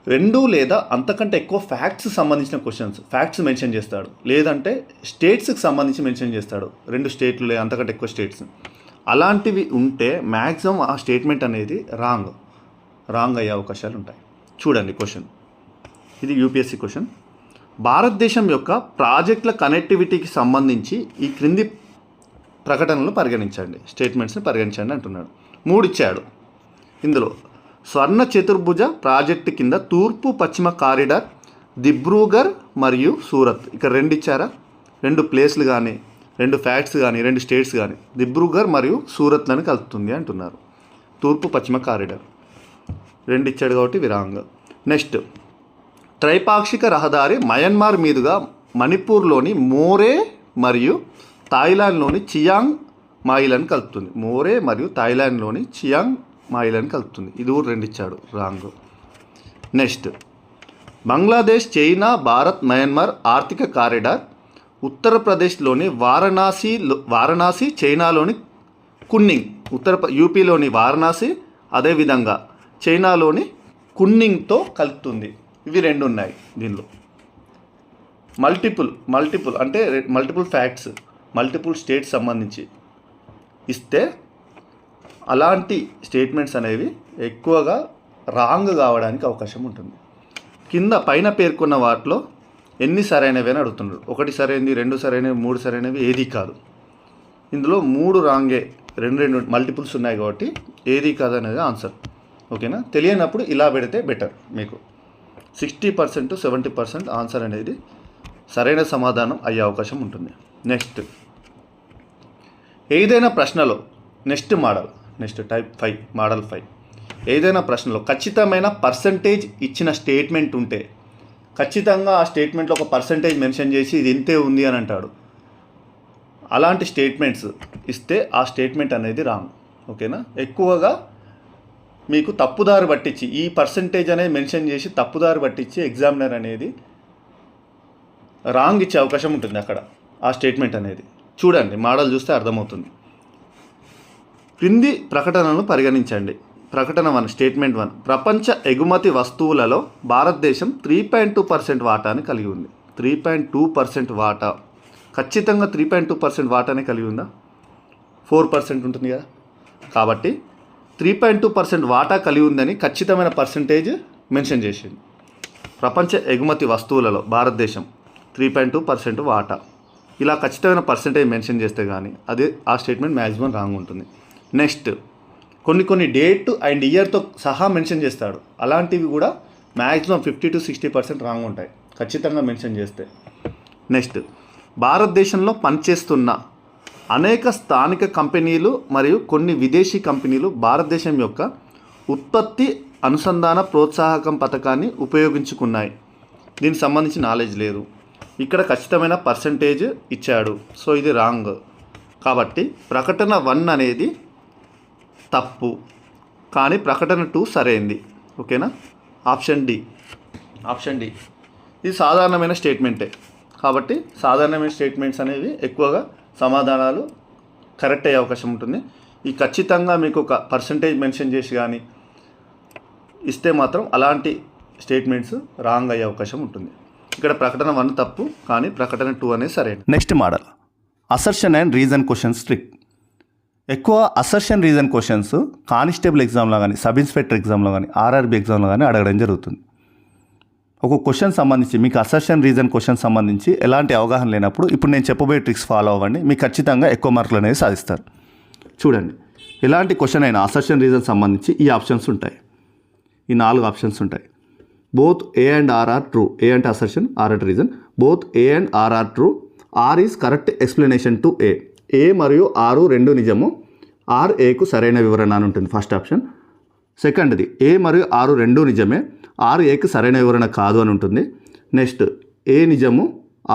2 లేదా అంతకంటే ఎక్కువ ఫ్యాక్ట్స్ సంబంధించిన క్వశ్చన్స్, ఫ్యాక్ట్స్ మెన్షన్ చేస్తాడు, లేదంటే స్టేట్స్కి సంబంధించి మెన్షన్ చేస్తాడు. 2 స్టేట్లు లేదా అంతకంటే ఎక్కువ స్టేట్స్, అలాంటివి ఉంటే మ్యాక్సిమం ఆ స్టేట్మెంట్ అనేది రాంగ్ అయ్యే అవకాశాలు ఉంటాయి. చూడండి క్వశ్చన్, ఇది యూపీఎస్సీ క్వశ్చన్. భారతదేశం యొక్క ప్రాజెక్టుల కనెక్టివిటీకి సంబంధించి ఈ క్రింది ప్రకటనలు పరిగణించండి, స్టేట్మెంట్స్ని పరిగణించండి అంటున్నాడు. 3 ఇచ్చాడు. ఇందులో స్వర్ణ చతుర్భుజ ప్రాజెక్టు కింద తూర్పు పశ్చిమ కారిడార్ దిబ్రూగర్ మరియు సూరత్, ఇక్కడ 2 ఇచ్చారా? 2 ప్లేస్లు కానీ 2 ఫ్యాక్ట్స్ కానీ 2 స్టేట్స్ కానీ దిబ్రూగర్ మరియు సూరత్లను కలుపుతుంది అంటున్నారు. తూర్పు పశ్చిమ కారిడార్ 2 ఇచ్చాడు కాబట్టి ఇవి రాంగ్. నెక్స్ట్, త్రైపాక్షిక రహదారి మయన్మార్ మీదుగా మణిపూర్లోని మోరే మరియు థాయిలాండ్లోని చియాంగ్ మాయిలను కలుపుతుంది. మోరే మరియు థాయిలాండ్లోని చియాంగ్ మాయిలను కలుపుతుంది. ఇది కూడా 2 ఇచ్చాడు, wrong. Next, Bangladesh China Bharat Myanmar ఆర్థిక కారిడార్ ఉత్తరప్రదేశ్లోని వారణాసి చైనాలోని కున్నింగ్, యూపీలోని వారణాసి అదేవిధంగా చైనాలోని కున్నింగ్తో కలుపుతుంది. ఇవి 2 ఉన్నాయి. దీనిలో మల్టిపుల్ అంటే మల్టిపుల్ ఫ్యాక్ట్స్ మల్టిపుల్ స్టేట్స్ సంబంధించి ఇస్తే అలాంటి స్టేట్మెంట్స్ అనేవి ఎక్కువగా రాంగ్ కావడానికి అవకాశం ఉంటుంది. కింద పైన పేర్కొన్న వాటిలో ఎన్ని సరైనవి అని అడుగుతున్నారు. 1 సరైనది, 2 సరైనవి, 3 సరైనవి, ఏది కాదు. ఇందులో 3 రాంగే, 2 మల్టిపుల్స్ ఉన్నాయి కాబట్టి ఏది కాదు అనేది ఆన్సర్. ఓకేనా? తెలియనప్పుడు ఇలా పెడితే బెటర్. మీకు 60% 70% ఆన్సర్ అనేది సరైన సమాధానం అయ్యే అవకాశం ఉంటుంది. నెక్స్ట్, ఏదైనా ప్రశ్నలో నెక్స్ట్ టైప్ 5 మోడల్ 5, ఏదైనా ప్రశ్నలో ఖచ్చితమైన పర్సంటేజ్ ఇచ్చిన స్టేట్మెంట్ ఉంటే ఖచ్చితంగా ఆ స్టేట్మెంట్లో ఒక పర్సంటేజ్ మెన్షన్ చేసి ఇది ఇంతే ఉంది అని అంటాడు. అలాంటి స్టేట్మెంట్స్ ఇస్తే ఆ స్టేట్మెంట్ అనేది రాంగ్. ఓకేనా. ఎక్కువగా మీకు తప్పుదారి పట్టించి ఈ పర్సంటేజ్ అనేది మెన్షన్ చేసి తప్పుదారి పట్టించి ఎగ్జామినర్ అనేది రాంగ్ ఇచ్చే అవకాశం ఉంటుంది అక్కడ ఆ స్టేట్మెంట్ అనేది. చూడండి, మోడల్ చూస్తే అర్థమవుతుంది. క్రింది ప్రకటనను పరిగణించండి. ప్రకటన 1, స్టేట్మెంట్ 1. ప్రపంచ ఎగుమతి వస్తువులలో భారతదేశం 3.2% వాటాని కలిగి ఉంది. 3.2% వాటా. ఖచ్చితంగా 3.2% వాటానే కలిగి ఉందా? 4% ఉంటుంది కదా. కాబట్టి 3.2% వాటా కలిగి ఉందని ఖచ్చితమైన పర్సంటేజ్ మెన్షన్ చేసింది. ప్రపంచ ఎగుమతి వస్తువులలో భారతదేశం 3.2% వాటా. ఇలా ఖచ్చితమైన పర్సంటేజ్ మెన్షన్ చేస్తే కానీ అది ఆ స్టేట్మెంట్ మ్యాక్సిమం రాంగ్ ఉంటుంది. నెక్స్ట్, కొన్ని డేట్ అండ్ ఇయర్తో సహా మెన్షన్ చేస్తాడు. అలాంటివి కూడా మ్యాక్సిమం 50 to 60% రాంగ్ ఉంటాయి ఖచ్చితంగా మెన్షన్ చేస్తే. నెక్స్ట్, భారతదేశంలో పనిచేస్తున్న అనేక స్థానిక కంపెనీలు మరియు కొన్ని విదేశీ కంపెనీలు భారతదేశం యొక్క ఉత్పత్తి అనుసంధాన ప్రోత్సాహకం పథకాన్ని ఉపయోగించుకున్నాయి. దీనికి సంబంధించి నాలెడ్జ్ లేదు. ఇక్కడ ఖచ్చితమైన పర్సంటేజ్ ఇచ్చాడు. సో ఇది రాంగ్. కాబట్టి ప్రకటన 1 అనేది తప్పు, కానీ ప్రకటన 2 సరైంది. ఓకేనా. Option D. ఇది సాధారణమైన స్టేట్మెంటే కాబట్టి సాధారణమైన స్టేట్మెంట్స్ అనేవి ఎక్కువగా సమాధానాలు కరెక్ట్ అయ్యే అవకాశం ఉంటుంది. ఈ ఖచ్చితంగా మీకు ఒక పర్సంటేజ్ మెన్షన్ చేసి కానీ ఇస్తే మాత్రం అలాంటి స్టేట్మెంట్స్ రాంగ్ అయ్యే అవకాశం ఉంటుంది. ఇక్కడ ప్రకటన 1 తప్పు, కానీ ప్రకటన 2 అనేది సరైనది. Next model, assertion and reason questions trick. ఎక్కువ అసర్షన్ రీజన్ క్వశ్చన్స్ కానిస్టేబుల్ ఎగ్జామ్లో కానీ, సబ్ ఇన్స్పెక్టర్ ఎగ్జామ్లో కానీ, ఆర్ఆర్బీ ఎగ్జామ్లో కానీ అడగడం జరుగుతుంది. ఒక క్వశ్చన్ సంబంధించి మీకు అసర్షన్ రీజన్ క్వశ్చన్ సంబంధించి ఎలాంటి అవగాహన లేనప్పుడు ఇప్పుడు నేను చెప్పబోయే ట్రిక్స్ ఫాలో అవ్వండి. మీకు ఖచ్చితంగా ఎక్కువ మార్కులు అనేది సాధిస్తారు. చూడండి, ఎలాంటి క్వశ్చన్ అయినా అసర్షన్ రీజన్ సంబంధించి ఈ ఆప్షన్స్ ఉంటాయి. ఈ 4 ఆప్షన్స్ ఉంటాయి. Both A and R are true. A అంటే అసర్షన్, ఆర్ అంటే reason. Both A and R are true. R is correct explanation to A. A మరియు ఆరు రెండు నిజము, ఆర్ ఏకు సరైన వివరణ అని ఉంటుంది ఫస్ట్ ఆప్షన్. సెకండ్ది, ఏ మరియు ఆరు రెండు నిజమే, ఆర్ ఏకు సరైన వివరణ కాదు అని ఉంటుంది. నెక్స్ట్, ఏ నిజము,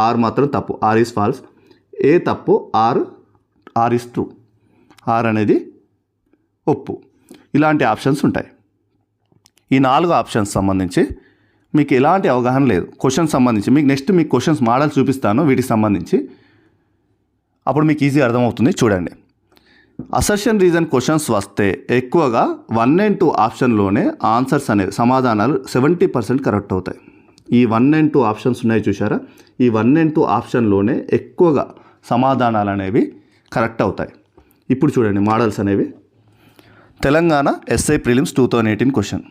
ఆర్ మాత్రం తప్పు, ఆర్ ఈజ్ ఫాల్స్. ఏ తప్పు, ఆర్ ఈజ్ ట్రూ. ఆర్ అనేది ఒప్పు. ఇలాంటి ఆప్షన్స్ ఉంటాయి. ఈ 4 ఆప్షన్స్ సంబంధించి మీకు ఎలాంటి అవగాహన లేదు. క్వశ్చన్ సంబంధించి మీకు క్వశ్చన్స్ మోడల్ చూపిస్తాను వీటికి సంబంధించి, అప్పుడు మీకు ఈజీ అర్థమవుతుంది. చూడండి, అసర్షన్ రీజన్ క్వశ్చన్స్ వస్తే ఎక్కువగా 1 and 2 ఆప్షన్లోనే ఆన్సర్స్ అనేవి సమాధానాలు 70% కరెక్ట్ అవుతాయి. ఈ 1 and 2 ఆప్షన్స్ ఉన్నాయి చూసారా, ఈ 1 and 2 ఆప్షన్లోనే ఎక్కువగా సమాధానాలు అనేవి కరెక్ట్ అవుతాయి. ఇప్పుడు చూడండి మోడల్స్ అనేవి. Telangana SI prelims 2018 question.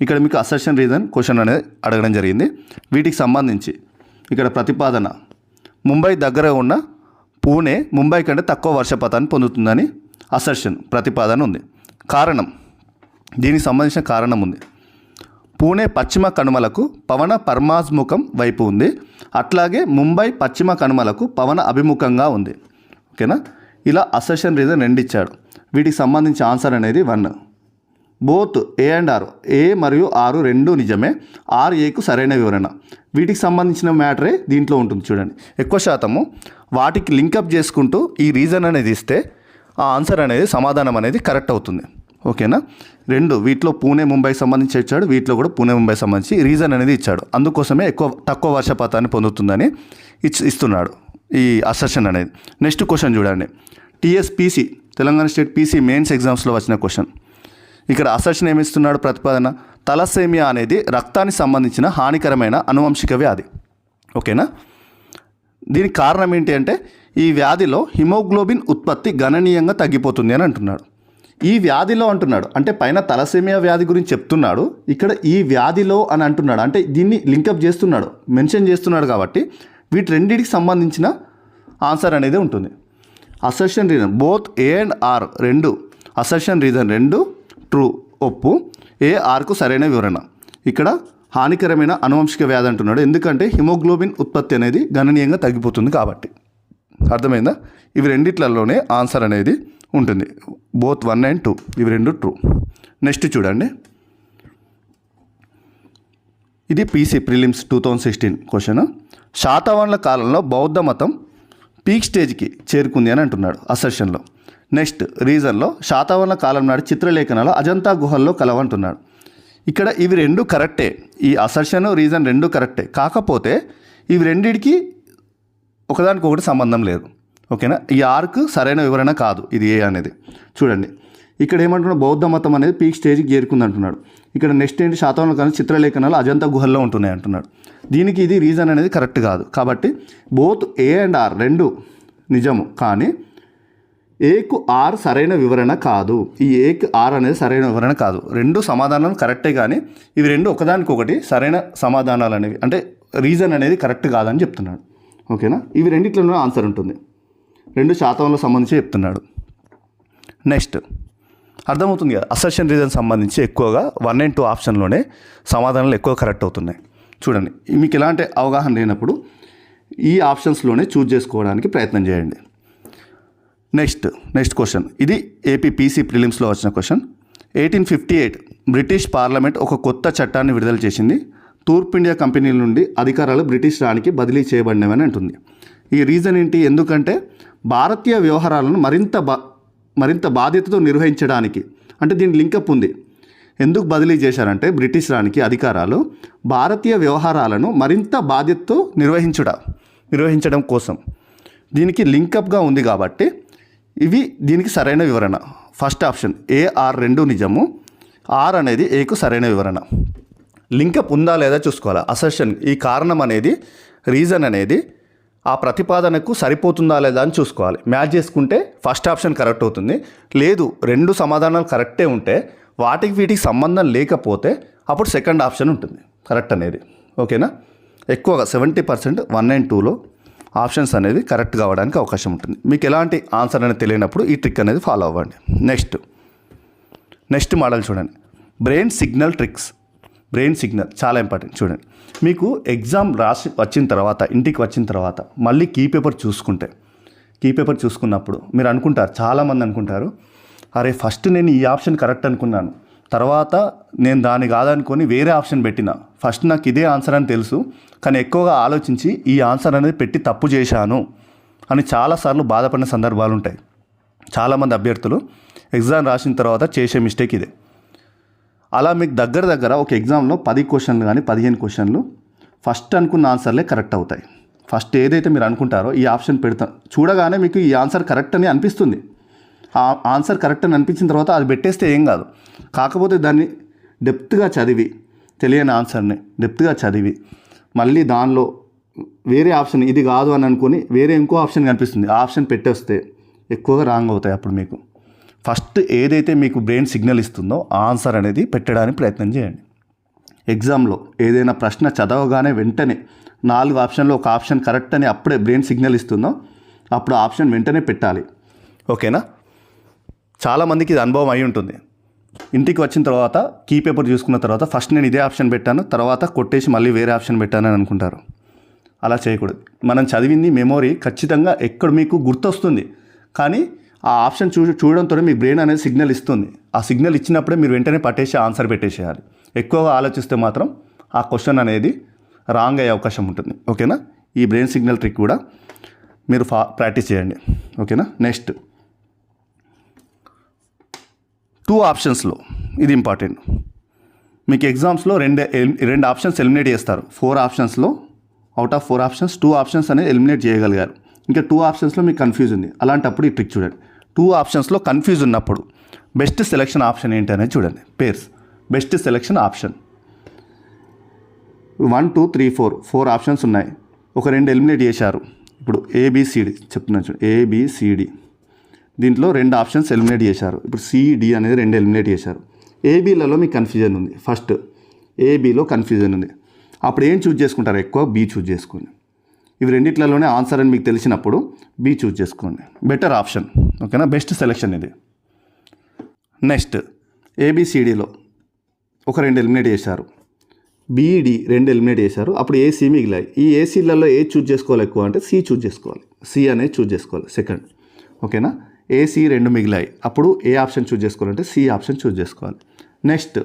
ఇక్కడ మీకు అసర్షన్ రీజన్ క్వశ్చన్ అనేది అడగడం జరిగింది. వీటికి సంబంధించి ఇక్కడ ప్రతిపాదన, ముంబై దగ్గర ఉన్న పూణే ముంబై కంటే తక్కువ వర్షపాతాన్ని పొందుతుందని అసర్షన్ ప్రతిపాదన ఉంది. కారణం, దీనికి సంబంధించిన కారణం ఉంది. పూణే పశ్చిమ కనుమలకు పవన పరమాభిముఖం వైపు ఉంది, అట్లాగే ముంబై పశ్చిమ కనుమలకు పవన అభిముఖంగా ఉంది. ఓకేనా. ఇలా అసర్షన్ రీజన్ 2 ఇచ్చాడు. వీటికి సంబంధించి ఆన్సర్ అనేది 1. బోత్ ఏ అండ్ ఆర్, ఏ మరియు ఆరు రెండు నిజమే, ఆర్ ఏకు సరైన వివరణ. వీటికి సంబంధించిన మ్యాటరే దీంట్లో ఉంటుంది. చూడండి, ఎక్కువ శాతము వాటికి లింకప్ చేసుకుంటూ ఈ రీజన్ అనేది ఇస్తే ఆ ఆన్సర్ అనేది సమాధానం అనేది కరెక్ట్ అవుతుంది. ఓకేనా. 2 వీటిలో పూణే ముంబైకి సంబంధించి ఇచ్చాడు, వీటిలో కూడా పూణే ముంబై సంబంధించి రీజన్ అనేది ఇచ్చాడు. అందుకోసమే తక్కువ వర్షపాతాన్ని పొందుతుందని ఇస్తున్నాడు ఈ అసర్షన్ అనేది. నెక్స్ట్ క్వశ్చన్ చూడండి, TSPC Telangana state PC mains ఎగ్జామ్స్లో వచ్చిన క్వశ్చన్. ఇక్కడ అసర్షన్ ఏమిస్తున్నాడు ప్రతిపాదన, తలసేమియా అనేది రక్తానికి సంబంధించిన హానికరమైన అనువంశిక వ్యాధి. ఓకేనా. దీనికి కారణం ఏంటి అంటే ఈ వ్యాధిలో హిమోగ్లోబిన్ ఉత్పత్తి గణనీయంగా తగ్గిపోతుంది అని అంటున్నాడు. ఈ వ్యాధిలో అంటున్నాడు అంటే పైన తలసేమియా వ్యాధి గురించి చెప్తున్నాడు, ఇక్కడ ఈ వ్యాధిలో అని అంటున్నాడు అంటే దీన్ని లింకప్ చేస్తున్నాడు, మెన్షన్ చేస్తున్నాడు. కాబట్టి వీటి రెండింటికి సంబంధించిన ఆన్సర్ అనేది ఉంటుంది. Assertion reason both A and R 2, assertion reason 2 true ఒప్పు, ఏ ఆర్కు సరైన వివరణ. ఇక్కడ హానికరమైన అనువంశిక వ్యాధి అంటున్నాడు, ఎందుకంటే హిమోగ్లోబిన్ ఉత్పత్తి అనేది గణనీయంగా తగ్గిపోతుంది కాబట్టి. అర్థమైందా. ఇవి రెండిట్లలోనే ఆన్సర్ అనేది ఉంటుంది. బోత్ 1 and 2 ఇవి 2 ట్రూ. నెక్స్ట్ చూడండి, ఇది పీసీ ప్రిలిమ్స్ 2016 క్వశ్చన్. శాతవాహనుల కాలంలో బౌద్ధ మతం పీక్ స్టేజ్కి చేరుకుంది అని అంటున్నాడు అసర్షన్లో. నెక్స్ట్ రీజన్లో శాతవాహనుల కాలం నాటి చిత్రలేఖనాలు అజంతా గుహల్లో కలవంటున్నాడు. ఇక్కడ ఇవి రెండు కరెక్టే, ఈ అసర్షన్ రీజన్ రెండు కరెక్టే. కాకపోతే ఇవి రెండిటికి ఒకదానికొకటి సంబంధం లేదు. ఓకేనా, ఈ ఆర్కు సరైన వివరణ కాదు ఇది ఏ అనేది. చూడండి ఇక్కడ ఏమంటున్నాడు, బౌద్ధ మతం అనేది పీక్ స్టేజ్కి చేరుకుంది అంటున్నాడు. ఇక్కడ నెక్స్ట్ ఏంటి, శాతవాహనుల కాలం చిత్రలేఖనాలు అజంతా గుహల్లో ఉంటున్నాయి అంటున్నాడు. దీనికి ఇది రీజన్ అనేది కరెక్ట్ కాదు. కాబట్టి బోత్ ఏ అండ్ ఆర్ రెండు నిజము, కానీ ఏకు ఆర్ సరైన వివరణ కాదు. ఈ ఏకు ఆర్ అనేది సరైన వివరణ కాదు. రెండు సమాధానాలు కరెక్టే, కానీ ఇవి రెండు ఒకదానికొకటి సరైన సమాధానాలు అనేవి అంటే రీజన్ అనేది కరెక్ట్ కాదని చెప్తున్నాడు. ఓకేనా, ఇవి రెండిట్లోనే ఆన్సర్ ఉంటుంది. రెండు శాతంలో సంబంధించి చెప్తున్నాడు. నెక్స్ట్ అర్థమవుతుంది కదా, అసర్షన్ రీజన్ సంబంధించి ఎక్కువగా 1 and 2 ఆప్షన్లోనే సమాధానాలు ఎక్కువ కరెక్ట్ అవుతున్నాయి. చూడండి మీకు ఎలాంటి అవగాహన లేనప్పుడు ఈ ఆప్షన్స్లోనే చూజ్ చేసుకోవడానికి ప్రయత్నం చేయండి. నెక్స్ట్ క్వశ్చన్, ఇది ఏపీ పీసీ ప్రిలిమ్స్లో వచ్చిన క్వశ్చన్. 1858 బ్రిటిష్ పార్లమెంట్ ఒక కొత్త చట్టాన్ని విడుదల చేసింది. తూర్పు ఇండియా కంపెనీల నుండి అధికారాలు బ్రిటిష్ రాణికి బదిలీ చేయబడినవని అంటుంది. ఈ రీజన్ ఏంటి, ఎందుకంటే భారతీయ వ్యవహారాలను మరింత బాధ్యతతో నిర్వహించడానికి, అంటే దీని లింకప్ ఉంది. ఎందుకు బదిలీ చేశారంటే బ్రిటిష్ రాణికి అధికారాలు భారతీయ వ్యవహారాలను మరింత బాధ్యతతో నిర్వహించడం కోసం దీనికి లింకప్గా ఉంది. కాబట్టి ఇవి దీనికి సరైన వివరణ. ఫస్ట్ ఆప్షన్ ఏఆర్ రెండు నిజము, ఆర్ అనేది ఏకు సరైన వివరణ. లింకప్ ఉందా లేదా చూసుకోవాలి. అసర్షన్ ఈ కారణం అనేది రీజన్ అనేది ఆ ప్రతిపాదనకు సరిపోతుందా లేదా అని చూసుకోవాలి. మ్యాచ్ చేసుకుంటే ఫస్ట్ ఆప్షన్ కరెక్ట్ అవుతుంది. లేదు రెండు సమాధానాలు కరెక్టే ఉంటే వీటికి సంబంధం లేకపోతే అప్పుడు సెకండ్ ఆప్షన్ ఉంటుంది కరెక్ట్ అనేది. ఓకేనా, ఎక్కువగా 70% 1 and 2లో ఆప్షన్స్ అనేది కరెక్ట్ కావడానికి అవకాశం ఉంటుంది. మీకు ఎలాంటి ఆన్సర్ అనేది తెలియనప్పుడు ఈ ట్రిక్ అనేది ఫాలో అవ్వండి. నెక్స్ట్ మోడల్ చూడండి, brain signal tricks. Brain signal చాలా ఇంపార్టెంట్. చూడండి మీకు ఎగ్జామ్ రాసి వచ్చిన తర్వాత, ఇంటికి వచ్చిన తర్వాత మళ్ళీ కీ పేపర్ చూసుకున్నప్పుడు మీరు అనుకుంటారు, చాలామంది అనుకుంటారు, అరే ఫస్ట్ నేను ఈ ఆప్షన్ కరెక్ట్ అనుకున్నాను, తర్వాత నేను దాన్ని కాదనుకొని వేరే ఆప్షన్ పెట్టిన, ఫస్ట్ నాకు ఇదే ఆన్సర్ అని తెలుసు కానీ ఎక్కువగా ఆలోచించి ఈ ఆన్సర్ అనేది పెట్టి తప్పు చేశాను అని చాలాసార్లు బాధపడిన సందర్భాలు ఉంటాయి. చాలామంది అభ్యర్థులు ఎగ్జామ్ రాసిన తర్వాత చేసే మిస్టేక్ ఇదే. అలా మీకు దగ్గర ఒక ఎగ్జామ్లో 10 క్వశ్చన్లు కానీ 15 క్వశ్చన్లు ఫస్ట్ అనుకున్న ఆన్సర్లే కరెక్ట్ అవుతాయి. ఫస్ట్ ఏదైతే మీరు అనుకుంటారో ఈ ఆప్షన్ చూడగానే మీకు ఈ ఆన్సర్ కరెక్ట్ అని అనిపిస్తుంది. ఆ ఆన్సర్ కరెక్ట్ అని అనిపించిన తర్వాత అది పెట్టేస్తే ఏం కాదు. కాకపోతే దాన్ని డెప్త్గా చదివి, తెలియని ఆన్సర్ని డెప్త్గా చదివి మళ్ళీ దానిలో వేరే ఆప్షన్ ఇది కాదు అని అనుకొని వేరే ఇంకో ఆప్షన్ కనిపిస్తుంది, ఆ ఆప్షన్ పెట్టేస్తే ఎక్కువగా రాంగ్ అవుతాయి. అప్పుడు మీకు ఫస్ట్ ఏదైతే మీకు బ్రెయిన్ సిగ్నల్ ఇస్తుందో ఆ ఆన్సర్ అనేది పెట్టడానికి ప్రయత్నం చేయండి. ఎగ్జామ్లో ఏదైనా ప్రశ్న చదవగానే వెంటనే 4 ఆప్షన్లో ఒక ఆప్షన్ కరెక్ట్ అని అప్పుడే బ్రెయిన్ సిగ్నల్ ఇస్తుందో అప్పుడు ఆప్షన్ వెంటనే పెట్టాలి. ఓకేనా, చాలామందికి ఇది అనుభవం అయి ఉంటుంది. ఇంటికి వచ్చిన తర్వాత కీ పేపర్ చూసుకున్న తర్వాత ఫస్ట్ నేను ఇదే ఆప్షన్ పెట్టాను, తర్వాత కొట్టేసి మళ్ళీ వేరే ఆప్షన్ పెట్టానని అనుకుంటారు. అలా చేయకూడదు. మనం చదివింది మెమొరీ ఖచ్చితంగా ఎక్కడ మీకు గుర్తొస్తుంది, కానీ ఆ ఆప్షన్ చూడడంతో మీ బ్రెయిన్ అనేది సిగ్నల్ ఇస్తుంది. ఆ సిగ్నల్ ఇచ్చినప్పుడే మీరు వెంటనే పట్టేసి ఆన్సర్ పెట్టేసేయాలి. ఎక్కువగా ఆలోచిస్తే మాత్రం ఆ క్వశ్చన్ అనేది రాంగ్ అయ్యే అవకాశం ఉంటుంది. ఓకేనా, ఈ బ్రెయిన్ సిగ్నల్ ట్రిక్ కూడా మీరు ప్రాక్టీస్ చేయండి. ఓకేనా, నెక్స్ట్ 2 ఆప్షన్స్లో ఇది ఇంపార్టెంట్. మీకు ఎగ్జామ్స్లో రెండు ఆప్షన్స్ ఎలిమినేట్ చేస్తారు. 4 ఆప్షన్స్లో అవుట్ ఆఫ్ 4 ఆప్షన్స్ 2 ఆప్షన్స్ అనేది ఎలిమినేట్ చేయగలిగారు. ఇంకా 2 ఆప్షన్స్లో మీకు కన్ఫ్యూజ్ ఉంది. అలాంటప్పుడు ఈ ట్రిక్ చూడండి. 2 ఆప్షన్స్లో కన్ఫ్యూజ్ ఉన్నప్పుడు బెస్ట్ సెలెక్షన్ ఆప్షన్ ఏంటి అనేది చూడండి. Pairs best selection option 1 2 3 4 options ఉన్నాయి. ఒక 2 ఎలిమినేట్ చేశారు. ఇప్పుడు ఏబిసిడి చెప్తున్నాను చూడండి, ఏబిసిడి దీంట్లో 2 ఆప్షన్స్ ఎలిమినేట్ చేశారు. ఇప్పుడు సిడి అనేది 2 ఎలిమినేట్ చేశారు. ఏబీలలో మీకు కన్ఫ్యూజన్ ఉంది. ఫస్ట్ ఏబీలో కన్ఫ్యూజన్ ఉంది. అప్పుడు ఏం చూజ్ చేసుకుంటారు? ఎక్కువ బి చూజ్ చేసుకోండి. ఇవి రెండిట్లలోనే ఆన్సర్ అని మీకు తెలిసినప్పుడు బి చూజ్ చేసుకోండి, బెటర్ ఆప్షన్. ఓకేనా, బెస్ట్ సెలెక్షన్ ఇది. నెక్స్ట్ ఏబిసిడిలో ఒక 2 ఎలిమినేట్ చేశారు, బీఈడి 2 ఎలిమినేట్ చేశారు. అప్పుడు ఏసీ మిగిలాయి. ఈ ఏసీలలో ఏ చూజ్ చేసుకోవాలి ఎక్కువ అంటే సి చూజ్ చేసుకోవాలి. సి అనేది చూజ్ చేసుకోవాలి సెకండ్. ఓకేనా, ఏసీ 2 మిగిలాయి. అప్పుడు ఏ ఆప్షన్ చూజ్ చేసుకోవాలంటే సి ఆప్షన్ చూజ్ చేసుకోవాలి. నెక్స్ట్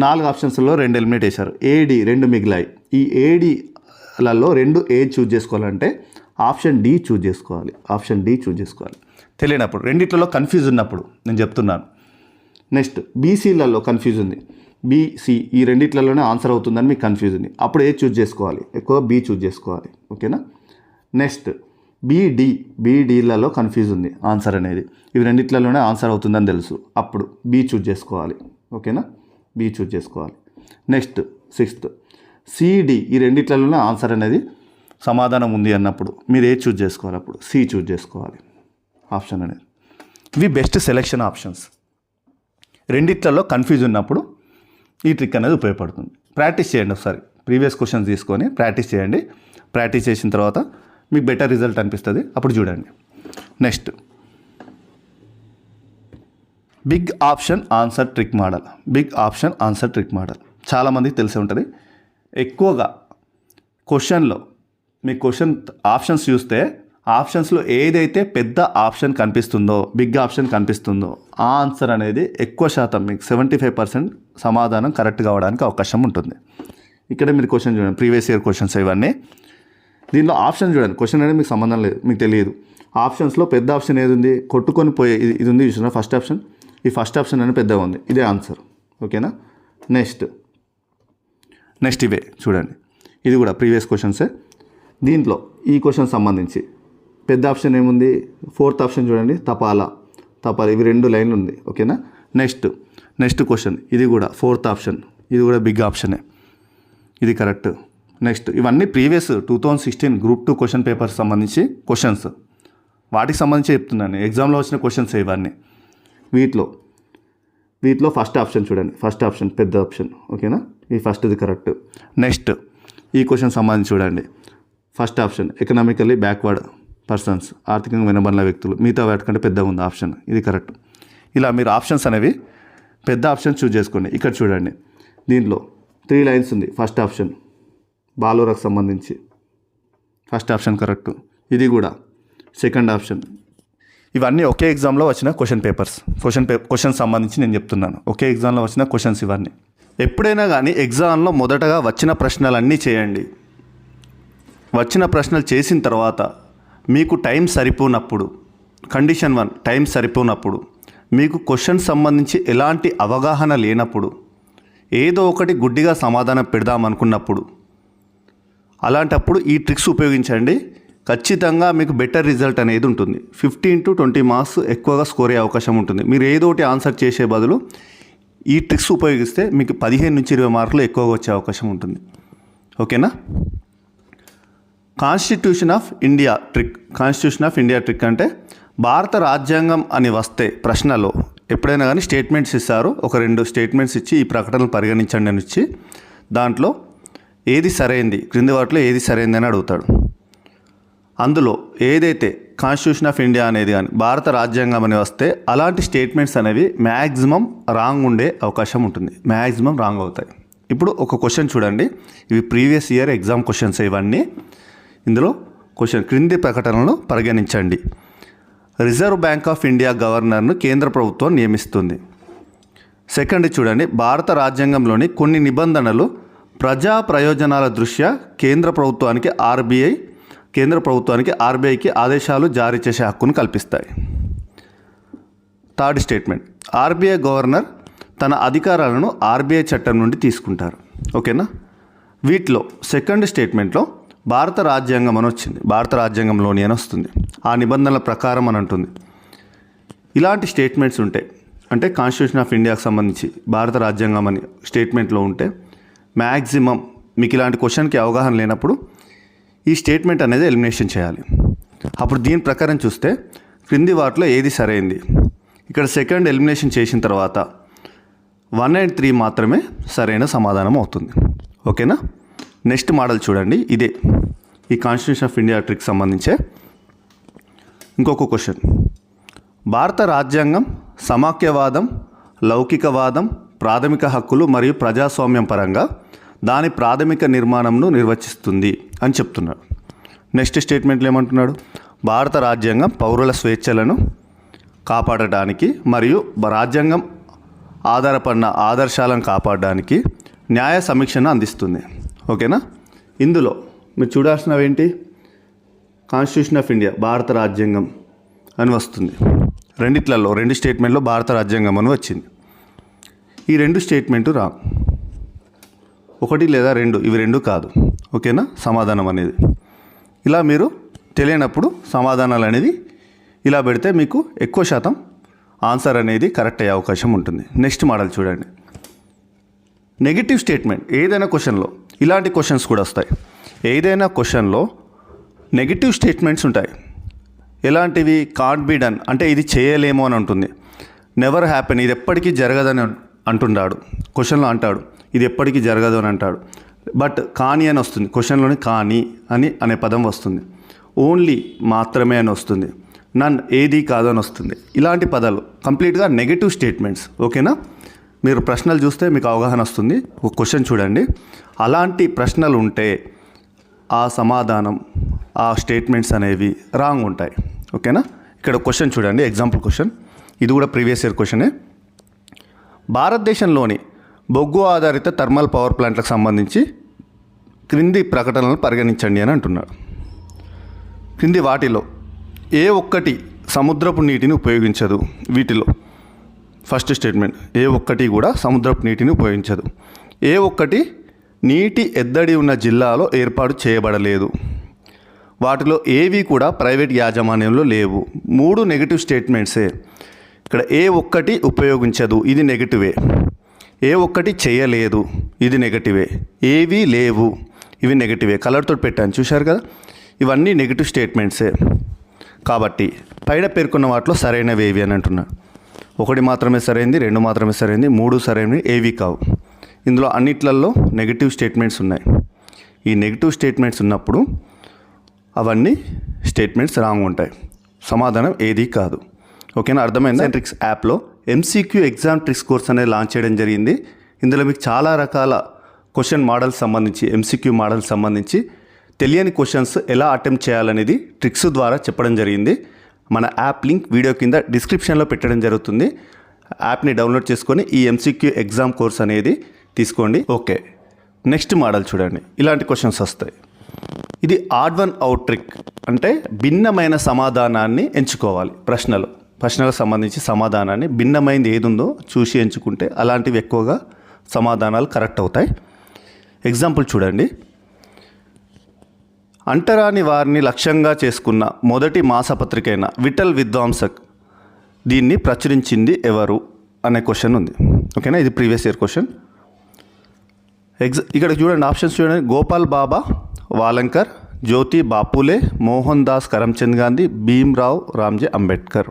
4 ఆప్షన్స్లో 2 ఎలిమినేట్ చేశారు. ఏడి 2 మిగిలాయి. ఈ ఏడీలలో 2 ఏ చూజ్ చేసుకోవాలంటే ఆప్షన్ డి చూజ్ చేసుకోవాలి. తెలియనప్పుడు, రెండిట్లలో కన్ఫ్యూజ్ ఉన్నప్పుడు నేను చెప్తున్నాను. నెక్స్ట్ బీసీలలో కన్ఫ్యూజ్ ఉంది. బీసీ ఈ రెండిట్లలోనే ఆన్సర్ అవుతుందని మీకు కన్ఫ్యూజ్ ఉంది. అప్పుడు ఏ చూజ్ చేసుకోవాలి? ఎక్కువ బి చూజ్ చేసుకోవాలి. ఓకేనా. నెక్స్ట్ బీడీలలో కన్ఫ్యూజ్ ఉంది ఆన్సర్ అనేది. ఇవి రెండిట్లలోనే ఆన్సర్ అవుతుందని తెలుసు. అప్పుడు బి చూజ్ చేసుకోవాలి. ఓకేనా, బి చూజ్ చేసుకోవాలి. నెక్స్ట్ 6th సిడి ఈ రెండిట్లలోనే ఆన్సర్ అనేది సమాధానం ఉంది అన్నప్పుడు మీరు ఏ చూజ్ చేసుకోవాలి? అప్పుడు సి చూజ్ చేసుకోవాలి ఆప్షన్ అనేది. ఇవి బెస్ట్ సెలెక్షన్ ఆప్షన్స్. రెండిట్లలో కన్ఫ్యూజ్ ఉన్నప్పుడు ఈ ట్రిక్ అనేది ఉపయోగపడుతుంది. ప్రాక్టీస్ చేయండి ఒకసారి. ప్రీవియస్ క్వశ్చన్స్ తీసుకొని ప్రాక్టీస్ చేయండి. ప్రాక్టీస్ చేసిన తర్వాత మీకు బెటర్ రిజల్ట్ అనిపిస్తుంది, అప్పుడు చూడండి. Next big option answer trick model. చాలామందికి తెలిసి ఉంటుంది. ఎక్కువగా క్వశ్చన్లో మీ క్వశ్చన్ ఆప్షన్స్ చూస్తే ఆప్షన్స్లో ఏదైతే పెద్ద ఆప్షన్ కనిపిస్తుందో, బిగ్ ఆప్షన్ కనిపిస్తుందో ఆ ఆన్సర్ అనేది ఎక్కువ శాతం మీకు 75% సమాధానం కరెక్ట్ కావడానికి అవకాశం ఉంటుంది. ఇక్కడ మీరు క్వశ్చన్ చూడండి, ప్రీవియస్ ఇయర్ క్వశ్చన్స్ ఇవన్నీ. దీనిలో ఆప్షన్ చూడండి, క్వశ్చన్ అనేది మీకు సంబంధం లేదు, మీకు తెలియదు. ఆప్షన్స్లో పెద్ద ఆప్షన్ ఏది ఉంది? కొట్టుకొని పోయే ఇది ఉంది చూసిన ఫస్ట్ ఆప్షన్. ఈ ఫస్ట్ ఆప్షన్ అనేది పెద్దగా ఉంది, ఇదే ఆన్సర్. ఓకేనా. నెక్స్ట్ ఇవే చూడండి, ఇది కూడా ప్రీవియస్ క్వశ్చన్సే. దీంట్లో ఈ క్వశ్చన్ సంబంధించి పెద్ద ఆప్షన్ ఏముంది? 4th ఆప్షన్ చూడండి, తపాలా. ఇవి 2 లైన్లు ఉంది. ఓకేనా. నెక్స్ట్ క్వశ్చన్ ఇది కూడా 4th ఆప్షన్, ఇది కూడా బిగ్ ఆప్షనే, ఇది కరెక్ట్. నెక్స్ట్ ఇవన్నీ ప్రీవియస్ 2016 Group 2 క్వశ్చన్ పేపర్స్ సంబంధించి క్వశ్చన్స్, వాటికి సంబంధించి చెప్తున్నాను. ఎగ్జామ్లో వచ్చిన క్వశ్చన్స్ ఇవన్నీ. వీటిలో ఫస్ట్ ఆప్షన్ చూడండి, ఫస్ట్ ఆప్షన్ పెద్ద ఆప్షన్. ఓకేనా, ఈ ఫస్ట్ది కరెక్ట్. నెక్స్ట్ ఈ క్వశ్చన్ సంబంధించి చూడండి, first option economically backward persons, ఆర్థికంగా వెనుకబడిన వ్యక్తులు, మిగతా వాటికంటే పెద్దగా ఉంది ఆప్షన్, ఇది కరెక్ట్. ఇలా మీరు ఆప్షన్స్ అనేవి పెద్ద ఆప్షన్ చూజ్ చేసుకోండి. ఇక్కడ చూడండి, దీంట్లో 3 లైన్స్ ఉంది. ఫస్ట్ ఆప్షన్ బాలోరకు సంబంధించి ఫస్ట్ ఆప్షన్ కరెక్ట్. ఇది కూడా సెకండ్ ఆప్షన్. ఇవన్నీ ఒకే ఎగ్జామ్లో వచ్చిన క్వశ్చన్ పేపర్స్, క్వశ్చన్ సంబంధించి నేను చెప్తున్నాను. ఒకే ఎగ్జామ్లో వచ్చిన క్వశ్చన్స్ ఇవన్నీ. ఎప్పుడైనా కానీ ఎగ్జామ్లో మొదటగా వచ్చిన ప్రశ్నలన్నీ చేయండి. వచ్చిన ప్రశ్నలు చేసిన తర్వాత మీకు టైం సరిపోనప్పుడు, కండిషన్ 1 టైం సరిపోనప్పుడు, మీకు క్వశ్చన్ సంబంధించి ఎలాంటి అవగాహన లేనప్పుడు, ఏదో ఒకటి గుడ్డిగా సమాధానం పెడదామనుకున్నప్పుడు, అలాంటప్పుడు ఈ ట్రిక్స్ ఉపయోగించండి. ఖచ్చితంగా మీకు బెటర్ రిజల్ట్ అనేది ఉంటుంది. 15 to 20 మార్క్స్ ఎక్కువగా స్కోర్ అయ్యే అవకాశం ఉంటుంది. మీరు ఏదో ఒకటి ఆన్సర్ చేసే బదులు ఈ ట్రిక్స్ ఉపయోగిస్తే మీకు 15 నుంచి 20 మార్కులు ఎక్కువగా వచ్చే అవకాశం ఉంటుంది. ఓకేనా. కాన్స్టిట్యూషన్ ఆఫ్ ఇండియా ట్రిక్ అంటే భారత రాజ్యాంగం అని వస్తే ప్రశ్నలో ఎప్పుడైనా కానీ స్టేట్మెంట్స్ ఇస్తారు. ఒక 2 స్టేట్మెంట్స్ ఇచ్చి ఈ ప్రకటనలు పరిగణించండి అని ఇచ్చి దాంట్లో ఏది సరైంది, క్రింది వాటిలో ఏది సరైంది అని అడుగుతాడు. అందులో ఏదైతే కాన్స్టిట్యూషన్ ఆఫ్ ఇండియా అనేది కానీ భారత రాజ్యాంగం అని వస్తే అలాంటి స్టేట్మెంట్స్ అనేవి మ్యాక్సిమం రాంగ్ ఉండే అవకాశం ఉంటుంది, మ్యాక్సిమం రాంగ్ అవుతాయి. ఇప్పుడు ఒక క్వశ్చన్ చూడండి, ఇవి ప్రీవియస్ ఇయర్ ఎగ్జామ్ క్వశ్చన్స్ ఇవన్నీ. ఇందులో క్వశ్చన్, క్రింది ప్రకటనలు పరిగణించండి. రిజర్వ్ బ్యాంక్ ఆఫ్ ఇండియా గవర్నర్ను కేంద్ర ప్రభుత్వం నియమిస్తుంది. సెకండ్ చూడండి, భారత రాజ్యాంగంలోని కొన్ని నిబంధనలు ప్రజా ప్రయోజనాల దృష్ట్యా కేంద్ర ప్రభుత్వానికి ఆర్బీఐకి ఆదేశాలు జారీ చేసే హక్కును కల్పిస్తాయి. థర్డ్ స్టేట్మెంట్, ఆర్బీఐ గవర్నర్ తన అధికారాలను ఆర్బీఐ చట్టం నుండి తీసుకుంటారు. ఓకేనా. వీటిలో సెకండ్ స్టేట్మెంట్లో భారత రాజ్యాంగం అని వచ్చింది, భారత రాజ్యాంగంలోని అని వస్తుంది, ఆ నిబంధనల ప్రకారం అని అంటుంది. ఇలాంటి స్టేట్మెంట్స్ ఉంటాయి అంటే కాన్స్టిట్యూషన్ ఆఫ్ ఇండియాకి సంబంధించి భారత రాజ్యాంగం అని స్టేట్మెంట్లో ఉంటే మ్యాక్సిమం మీకు ఇలాంటి క్వశ్చన్కి అవగాహన లేనప్పుడు ఈ స్టేట్మెంట్ అనేది ఎలిమినేషన్ చేయాలి. అప్పుడు దీని ప్రకారం చూస్తే క్రింది వాటిలో ఏది సరైంది, ఇక్కడ సెకండ్ ఎలిమినేషన్ చేసిన తర్వాత 1 and 3 మాత్రమే సరైన సమాధానం అవుతుంది. ఓకేనా. నెక్స్ట్ మోడల్ చూడండి, ఇదే ఈ కాన్స్టిట్యూషన్ ఆఫ్ ఇండియా ట్రిక్ సంబంధించే ఇంకొక క్వశ్చన్. భారత రాజ్యాంగం సమాఖ్యవాదం, లౌకికవాదం, ప్రాథమిక హక్కులు మరియు ప్రజాస్వామ్యం పరంగా దాని ప్రాథమిక నిర్మాణంను నిర్వచిస్తుంది అని చెప్తున్నాడు. నెక్స్ట్ స్టేట్మెంట్లో ఏమంటున్నాడు, భారత రాజ్యాంగం పౌరుల స్వేచ్ఛలను కాపాడటానికి మరియు రాజ్యాంగం ఆధారపడిన ఆదర్శాలను కాపాడడానికి న్యాయ సమీక్షను అందిస్తుంది. ఓకేనా. ఇందులో మీరు చూడాల్సినవి ఏంటి? కాన్స్టిట్యూషన్ ఆఫ్ ఇండియా, భారత రాజ్యాంగం అని వస్తుంది. రెండు స్టేట్మెంట్లో భారత రాజ్యాంగం అని వచ్చింది. ఈ 2 స్టేట్మెంటు రాంగ్. 1 లేదా 2, ఇవి 2 కాదు. ఓకేనా. సమాధానం అనేది ఇలా మీరు తెలియనప్పుడు సమాధానాలు అనేది ఇలా పెడితే మీకు ఎక్కువ శాతం ఆన్సర్ అనేది కరెక్ట్ అయ్యే అవకాశం ఉంటుంది. నెక్స్ట్ మోడల్ చూడండి. Negative statement. ఏదైనా క్వశ్చన్లో ఇలాంటి క్వశ్చన్స్ కూడా వస్తాయి. ఏదైనా క్వశ్చన్లో నెగిటివ్ స్టేట్మెంట్స్ ఉంటాయి. ఎలాంటివి? కాంట్ బి డన్ అంటే ఇది చేయలేమో అని ఉంటుంది. నెవర్ హ్యాపెన్, ఇది ఎప్పటికీ జరగదని అంటున్నాడు. క్వశ్చన్లో అంటాడు ఇది ఎప్పటికీ జరగదు అని అంటాడు. బట్ కానీ అని వస్తుంది. క్వశ్చన్లోని కానీ అని అనే పదం వస్తుంది. ఓన్లీ మాత్రమే అని వస్తుంది. నన్ ఏది కాదు అని వస్తుంది. ఇలాంటి పదాలు కంప్లీట్గా నెగిటివ్ స్టేట్మెంట్స్. ఓకేనా. మీరు ప్రశ్నలు చూస్తే మీకు అవగాహన వస్తుంది. ఒక క్వశ్చన్ చూడండి. అలాంటి ప్రశ్నలు ఉంటే ఆ సమాధానం, ఆ స్టేట్మెంట్స్ అనేవి రాంగ్ ఉంటాయి. ఓకేనా. ఇక్కడ క్వశ్చన్ చూడండి. Example question. ఇది కూడా ప్రీవియస్ ఇయర్ క్వశ్చనే. భారతదేశంలోని బొగ్గు ఆధారిత థర్మల్ పవర్ ప్లాంట్లకు సంబంధించి క్రింది ప్రకటనలను పరిగణించండి అని అంటున్నాడు. క్రింది వాటిలో ఏ ఒక్కటి సముద్రపు నీటిని ఉపయోగించదు? వీటిలో ఫస్ట్ స్టేట్మెంట్, ఏ ఒక్కటి కూడా సముద్రపు నీటిని ఉపయోగించదు. ఏ ఒక్కటి నీటి ఎద్దడి ఉన్న జిల్లాలో ఏర్పాటు చేయబడలేదు. వాటిలో ఏవి కూడా ప్రైవేట్ యాజమాన్యంలో లేవు. 3 నెగిటివ్ స్టేట్మెంట్సే. ఇక్కడ ఏ ఒక్కటి ఉపయోగించదు, ఇది నెగిటివే. ఏ ఒక్కటి చేయలేదు, ఇది నెగిటివే. ఏవి లేవు, ఇవి నెగిటివే. కలర్తో పెట్టాను, చూశారు కదా. ఇవన్నీ నెగిటివ్ స్టేట్మెంట్సే. కాబట్టి పైన పేర్కొన్న వాటిలో సరైనవి ఏవి అని అంటున్నాడు. 1 మాత్రమే సరైనది, 2 మాత్రమే సరైనది, 3 సరైనవి, ఏవి కావు. ఇందులో అన్నిట్లలో నెగిటివ్ స్టేట్మెంట్స్ ఉన్నాయి. ఈ నెగిటివ్ స్టేట్మెంట్స్ ఉన్నప్పుడు అవన్నీ స్టేట్మెంట్స్ రాంగ్ ఉంటాయి. సమాధానం ఏది కాదు. ఓకేనా. అర్థమైందా? ట్రిక్స్ యాప్లో MCQ ఎగ్జామ్ ట్రిక్స్ కోర్స్ అనేది లాంచ్ చేయడం జరిగింది. ఇందులో మీకు చాలా రకాల క్వశ్చన్ మోడల్స్ సంబంధించి, MCQ మోడల్స్ సంబంధించి తెలియని క్వశ్చన్స్ ఎలా అటెంప్ట్ చేయాలనేది ట్రిక్స్ ద్వారా చెప్పడం జరిగింది. మన యాప్ లింక్ వీడియో కింద డిస్క్రిప్షన్లో పెట్టడం జరుగుతుంది. యాప్ని డౌన్లోడ్ చేసుకొని ఈ MCQ ఎగ్జామ్ కోర్స్ అనేది తీసుకోండి. ఓకే. నెక్స్ట్ మోడల్ చూడండి. ఇలాంటి క్వశ్చన్స్ వస్తాయి. ఇది ఆడ్ వన్ అవుట్ ట్రిక్ అంటే భిన్నమైన సమాధానాన్ని ఎంచుకోవాలి. ప్రశ్నలకు సంబంధించి సమాధానాన్ని భిన్నమైనది ఏది ఉందో చూసి ఎంచుకుంటే అలాంటివి ఎక్కువగా సమాధానాలు కరెక్ట్ అవుతాయి. ఎగ్జాంపుల్ చూడండి. అంటరాని వారిని లక్ష్యంగా చేసుకున్న మొదటి మాసపత్రిక అయిన విఠల్ విద్వాంసక్ దీన్ని ప్రచురించింది ఎవరు అనే క్వశ్చన్ ఉంది. ఓకేనా. ఇది ప్రీవియస్ ఇయర్ క్వశ్చన్. ఇక్కడ చూడండి, ఆప్షన్స్ చూడండి. గోపాల్ బాబా వాలంకర్, జ్యోతి బాపులే, మోహన్ దాస్ కరమ్చంద్ గాంధీ, భీమ్రావ్ రామ్జీ అంబేద్కర్.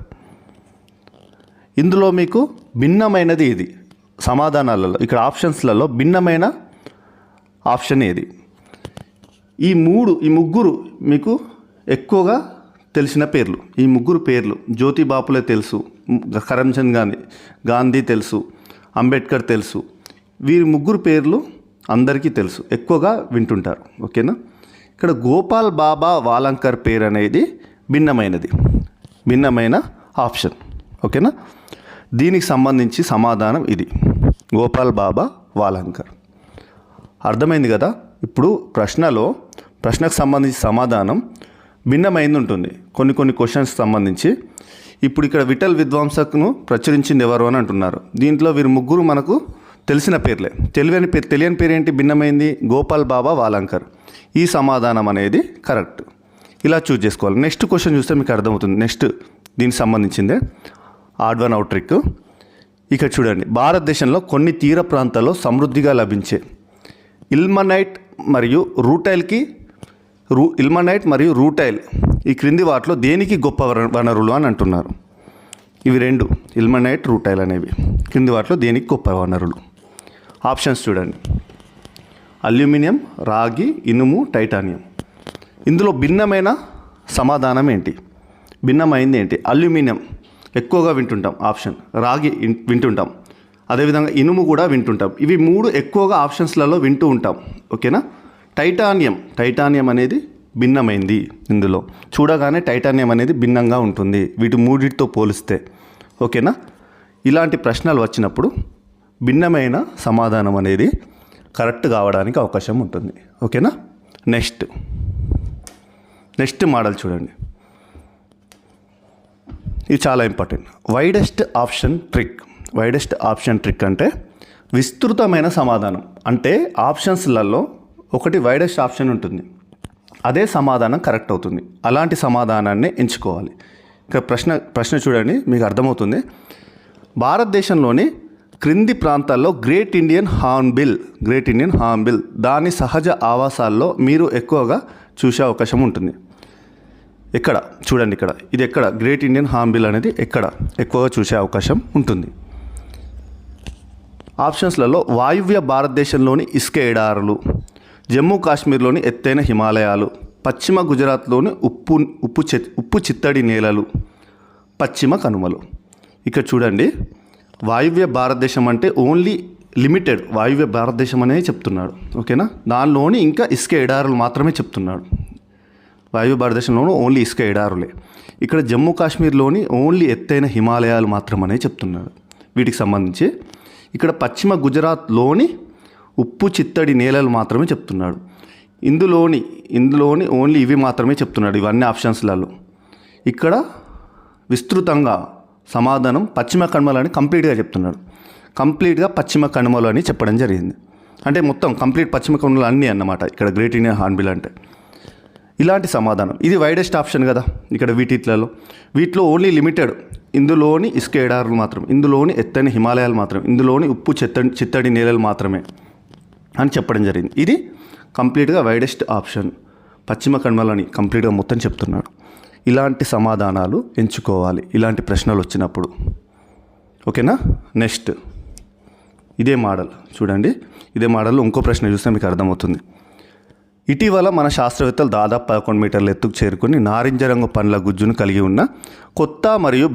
ఇందులో మీకు భిన్నమైనది ఇది. సమాధానాలలో ఇక్కడ ఆప్షన్స్లలో భిన్నమైన ఆప్షన్ ఏది? ఈ ముగ్గురు మీకు ఎక్కువగా తెలిసిన పేర్లు. ఈ ముగ్గురు పేర్లు జ్యోతి బాపులే తెలుసు, కరమ్చంద్ గాంధీ తెలుసు, అంబేద్కర్ తెలుసు. వీరి ముగ్గురు పేర్లు అందరికీ తెలుసు, ఎక్కువగా వింటుంటారు. ఓకేనా. ఇక్కడ గోపాల్ బాబా వాలంకర్ పేరు అనేది భిన్నమైన ఆప్షన్. ఓకేనా. దీనికి సంబంధించి సమాధానం ఇది, గోపాల్ బాబా వాలంకర్. అర్థమైంది కదా. ఇప్పుడు ప్రశ్నకు సంబంధించి సమాధానం భిన్నమైంది ఉంటుంది కొన్ని క్వశ్చన్స్ సంబంధించి. ఇప్పుడు ఇక్కడ విఠల్ విద్వాంసక్ను ప్రచురించింది ఎవరు అని అంటున్నారు. దీంట్లో వీరు ముగ్గురు మనకు తెలిసిన పేర్లే. తెలియని పేరు ఏంటి? భిన్నమైంది, గోపాల్ బాబా వాలంకర్. ఈ సమాధానం అనేది కరెక్ట్. ఇలా చూజ్ చేసుకోవాలి. నెక్స్ట్ క్వశ్చన్ చూస్తే మీకు అర్థమవుతుంది. నెక్స్ట్ దీనికి సంబంధించిందే ఆడ్ వన్ అవుట్ ట్రిక్. ఇక్కడ చూడండి. భారతదేశంలో కొన్ని తీర ప్రాంతాల్లో సమృద్ధిగా లభించే ఇల్మనైట్ మరియు రూటైల్ ఈ క్రింది వాటిలో దేనికి గొప్ప వనరులు అని అంటున్నారు. ఇవి 2 ఇల్మనైట్, రూటైల్ అనేవి క్రింది వాటిలో దేనికి గొప్ప వనరులు? ఆప్షన్స్ చూడండి. అల్యూమినియం, రాగి, ఇనుము, టైటానియం. ఇందులో భిన్నమైన సమాధానం ఏంటి? భిన్నమైంది ఏంటి? అల్యూమినియం ఎక్కువగా వింటుంటాం ఆప్షన్. రాగి వింటుంటాం, అదేవిధంగా ఇనుము కూడా వింటుంటాం. ఇవి 3 ఎక్కువగా ఆప్షన్స్లలో వింటూ ఉంటాం. ఓకేనా. టైటానియం అనేది భిన్నమైంది. ఇందులో చూడగానే టైటానియం అనేది భిన్నంగా ఉంటుంది వీటి 3టితో పోలిస్తే. ఓకేనా. ఇలాంటి ప్రశ్నలు వచ్చినప్పుడు భిన్నమైన సమాధానం అనేది కరెక్ట్ కావడానికి అవకాశం ఉంటుంది. ఓకేనా. నెక్స్ట్ మోడల్ చూడండి, ఇది చాలా ఇంపార్టెంట్. వైడెస్ట్ ఆప్షన్ ట్రిక్ అంటే విస్తృతమైన సమాధానం. అంటే ఆప్షన్స్లలో ఒకటి వైడెస్ట్ ఆప్షన్ ఉంటుంది, అదే సమాధానం కరెక్ట్ అవుతుంది. అలాంటి సమాధానాన్ని ఎంచుకోవాలి. ఇక్కడ ప్రశ్న చూడండి, మీకు అర్థమవుతుంది. భారతదేశంలోని క్రింది ప్రాంతాల్లో గ్రేట్ ఇండియన్ హార్న్బిల్ దాని సహజ ఆవాసాల్లో మీరు ఎక్కువగా చూసే అవకాశం ఉంటుంది. ఎక్కడ చూడండి, ఇది ఎక్కడ గ్రేట్ ఇండియన్ హార్న్బిల్ అనేది ఎక్కడ ఎక్కువగా చూసే అవకాశం ఉంటుంది. ఆప్షన్స్లలో వాయువ్య భారతదేశంలోని ఇసుక ఎడారులు, జమ్మూ కాశ్మీర్లోని ఎత్తైన హిమాలయాలు, పశ్చిమ గుజరాత్లోని ఉప్పు చిత్తడి నేలలు, పశ్చిమ కనుమలు. ఇక్కడ చూడండి, వాయువ్య భారతదేశం అంటే ఓన్లీ లిమిటెడ్ వాయువ్య భారతదేశం అనేది చెప్తున్నాడు. ఓకేనా. దానిలోని ఇంకా ఇసుక ఎడారులు మాత్రమే చెప్తున్నాడు. వాయువ్య భారతదేశంలోనూ ఓన్లీ ఇసుక ఎడారులే. ఇక్కడ జమ్మూ కాశ్మీర్లోని ఓన్లీ ఎత్తైన హిమాలయాలు మాత్రమనే చెప్తున్నాడు. వీటికి సంబంధించి ఇక్కడ పశ్చిమ గుజరాత్లోని ఉప్పు చిత్తడి నేలలు మాత్రమే చెప్తున్నాడు. ఇందులోని ఓన్లీ ఇవి మాత్రమే చెప్తున్నాడు, ఇవన్నీ ఆప్షన్స్లలో. ఇక్కడ విస్తృతంగా సమాధానం పశ్చిమ కనుమలు అని కంప్లీట్గా చెప్తున్నాడు. కంప్లీట్గా పశ్చిమ కనుమలు అని చెప్పడం జరిగింది. అంటే మొత్తం కంప్లీట్ పశ్చిమ కనుమలు అన్నీ అన్నమాట ఇక్కడ గ్రేట్ ఇండియన్ హార్న్బిల్ అంటే. ఇలాంటి సమాధానం ఇది వైడెస్ట్ ఆప్షన్ కదా. ఇక్కడ వీటిలో ఓన్లీ లిమిటెడ్, ఇందులోని ఇసుక ఎడారులు మాత్రం, ఇందులోని ఎత్తైన హిమాలయాలు మాత్రం, ఇందులోని ఉప్పు చిత్తడి నేలలు మాత్రమే అని చెప్పడం జరిగింది. ఇది కంప్లీట్గా వైడెస్ట్ ఆప్షన్, పశ్చిమ కనుమలని కంప్లీట్గా మొత్తం చెప్తున్నాడు. ఇలాంటి సమాధానాలు ఎంచుకోవాలి ఇలాంటి ప్రశ్నలు వచ్చినప్పుడు. ఓకేనా. నెక్స్ట్ ఇదే మోడల్ చూడండి, ఇదే మోడల్లో ఇంకో ప్రశ్న చూస్తే మీకు అర్థమవుతుంది. ఇటీవల మన శాస్త్రవేత్తలు దాదాపు 11 మీటర్ల ఎత్తుకు చేరుకుని నారింజ రంగు పండ్ల గుజ్జును కలిగి ఉన్న కొత్త మరియు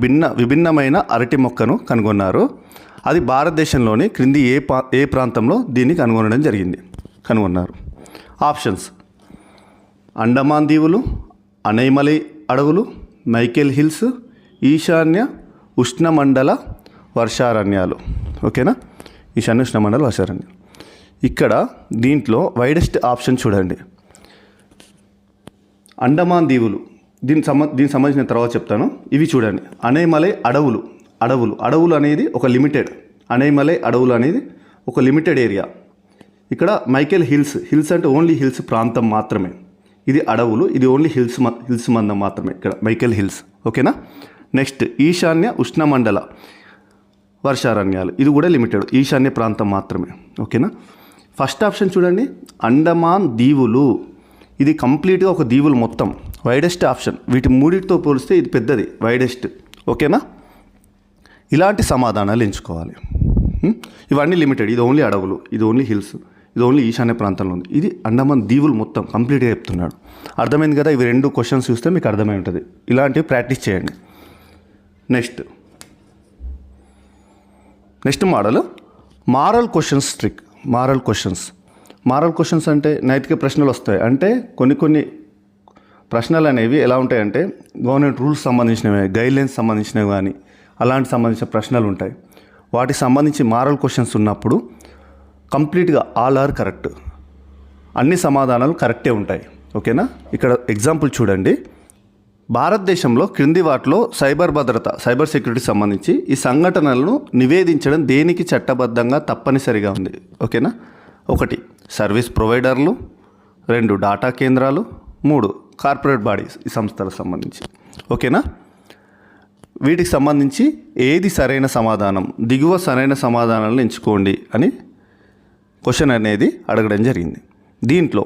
విభిన్నమైన అరటి మొక్కను కనుగొన్నారు. అది భారతదేశంలోని క్రింది ఏ ప్రాంతంలో దీన్ని కనుగొన్నారు. ఆప్షన్స్: అండమాన్ దీవులు, అనైమలై అడవులు, మైకేల్ హిల్స్, ఈశాన్య ఉష్ణమండల వర్షారణ్యాలు. ఓకేనా. ఈశాన్య ఉష్ణమండల వర్షారణ్యాలు. ఇక్కడ దీంట్లో వైడెస్ట్ ఆప్షన్ చూడండి, అండమాన్ దీవులు. దీనికి సంబంధించిన తర్వాత చెప్తాను. ఇవి చూడండి, అనైమలై అడవులు అనేది ఒక లిమిటెడ్, అనైమలై అడవులు అనేది ఒక లిమిటెడ్ ఏరియా. ఇక్కడ మైకేల్ హిల్స్ అంటే ఓన్లీ హిల్స్ ప్రాంతం మాత్రమే. ఇది అడవులు, ఇది ఓన్లీ హిల్స్ మందం మాత్రమే ఇక్కడ మైకేల్ హిల్స్. ఓకేనా. నెక్స్ట్ ఈశాన్య ఉష్ణమండల వర్షారణ్యాలు, ఇది కూడా లిమిటెడ్, ఈశాన్య ప్రాంతం మాత్రమే. ఓకేనా. ఫస్ట్ ఆప్షన్ చూడండి, అండమాన్ దీవులు. ఇది కంప్లీట్గా ఒక దీవులు మొత్తం, వైడెస్ట్ ఆప్షన్. వీటి మూడింటితో పోలిస్తే ఇది పెద్దది, వైడెస్ట్. ఓకేనా. ఇలాంటి సమాధానాలు ఎంచుకోవాలి. ఇవన్నీ లిమిటెడ్, ఇది ఓన్లీ అడవులు, ఇది ఓన్లీ హిల్స్, ఇది ఓన్లీ ఈశాన్య ప్రాంతంలో ఉంది. ఇది అండమాన్ దీవులు మొత్తం కంప్లీట్గా చెప్తున్నాడు. అర్థమైంది కదా. ఇవి 2 క్వశ్చన్స్ చూస్తే మీకు అర్థమై ఉంటుంది. ఇలాంటివి ప్రాక్టీస్ చేయండి. Next model moral questions trick. Moral questions అంటే నైతిక ప్రశ్నలు వస్తాయి. అంటే కొన్ని ప్రశ్నలు అనేవి ఎలా ఉంటాయంటే గవర్నమెంట్ రూల్స్ సంబంధించినవి, గైడ్లైన్స్ సంబంధించినవి కానీ అలాంటి సంబంధించిన ప్రశ్నలు ఉంటాయి. వాటికి సంబంధించి మారల్ క్వశ్చన్స్ ఉన్నప్పుడు కంప్లీట్గా ఆల్ ఆర్ కరెక్ట్, అన్ని సమాధానాలు కరెక్టే ఉంటాయి. ఓకేనా. ఇక్కడ ఎగ్జాంపుల్ చూడండి, భారతదేశంలో క్రింది వాటిలో సైబర్ సెక్యూరిటీకి సంబంధించి ఈ సంఘటనలను నివేదించడం దేనికి చట్టబద్ధంగా తప్పనిసరిగా ఉంది. ఓకేనా. 1 సర్వీస్ ప్రొవైడర్లు, 2 డాటా కేంద్రాలు, 3 కార్పొరేట్ బాడీస్, ఈ సంస్థలకు సంబంధించి. ఓకేనా. వీటికి సంబంధించి ఏది సరైన సమాధానం, దిగువ సరైన సమాధానాలను ఎంచుకోండి అని క్వశ్చన్ అనేది అడగడం జరిగింది. దీంట్లో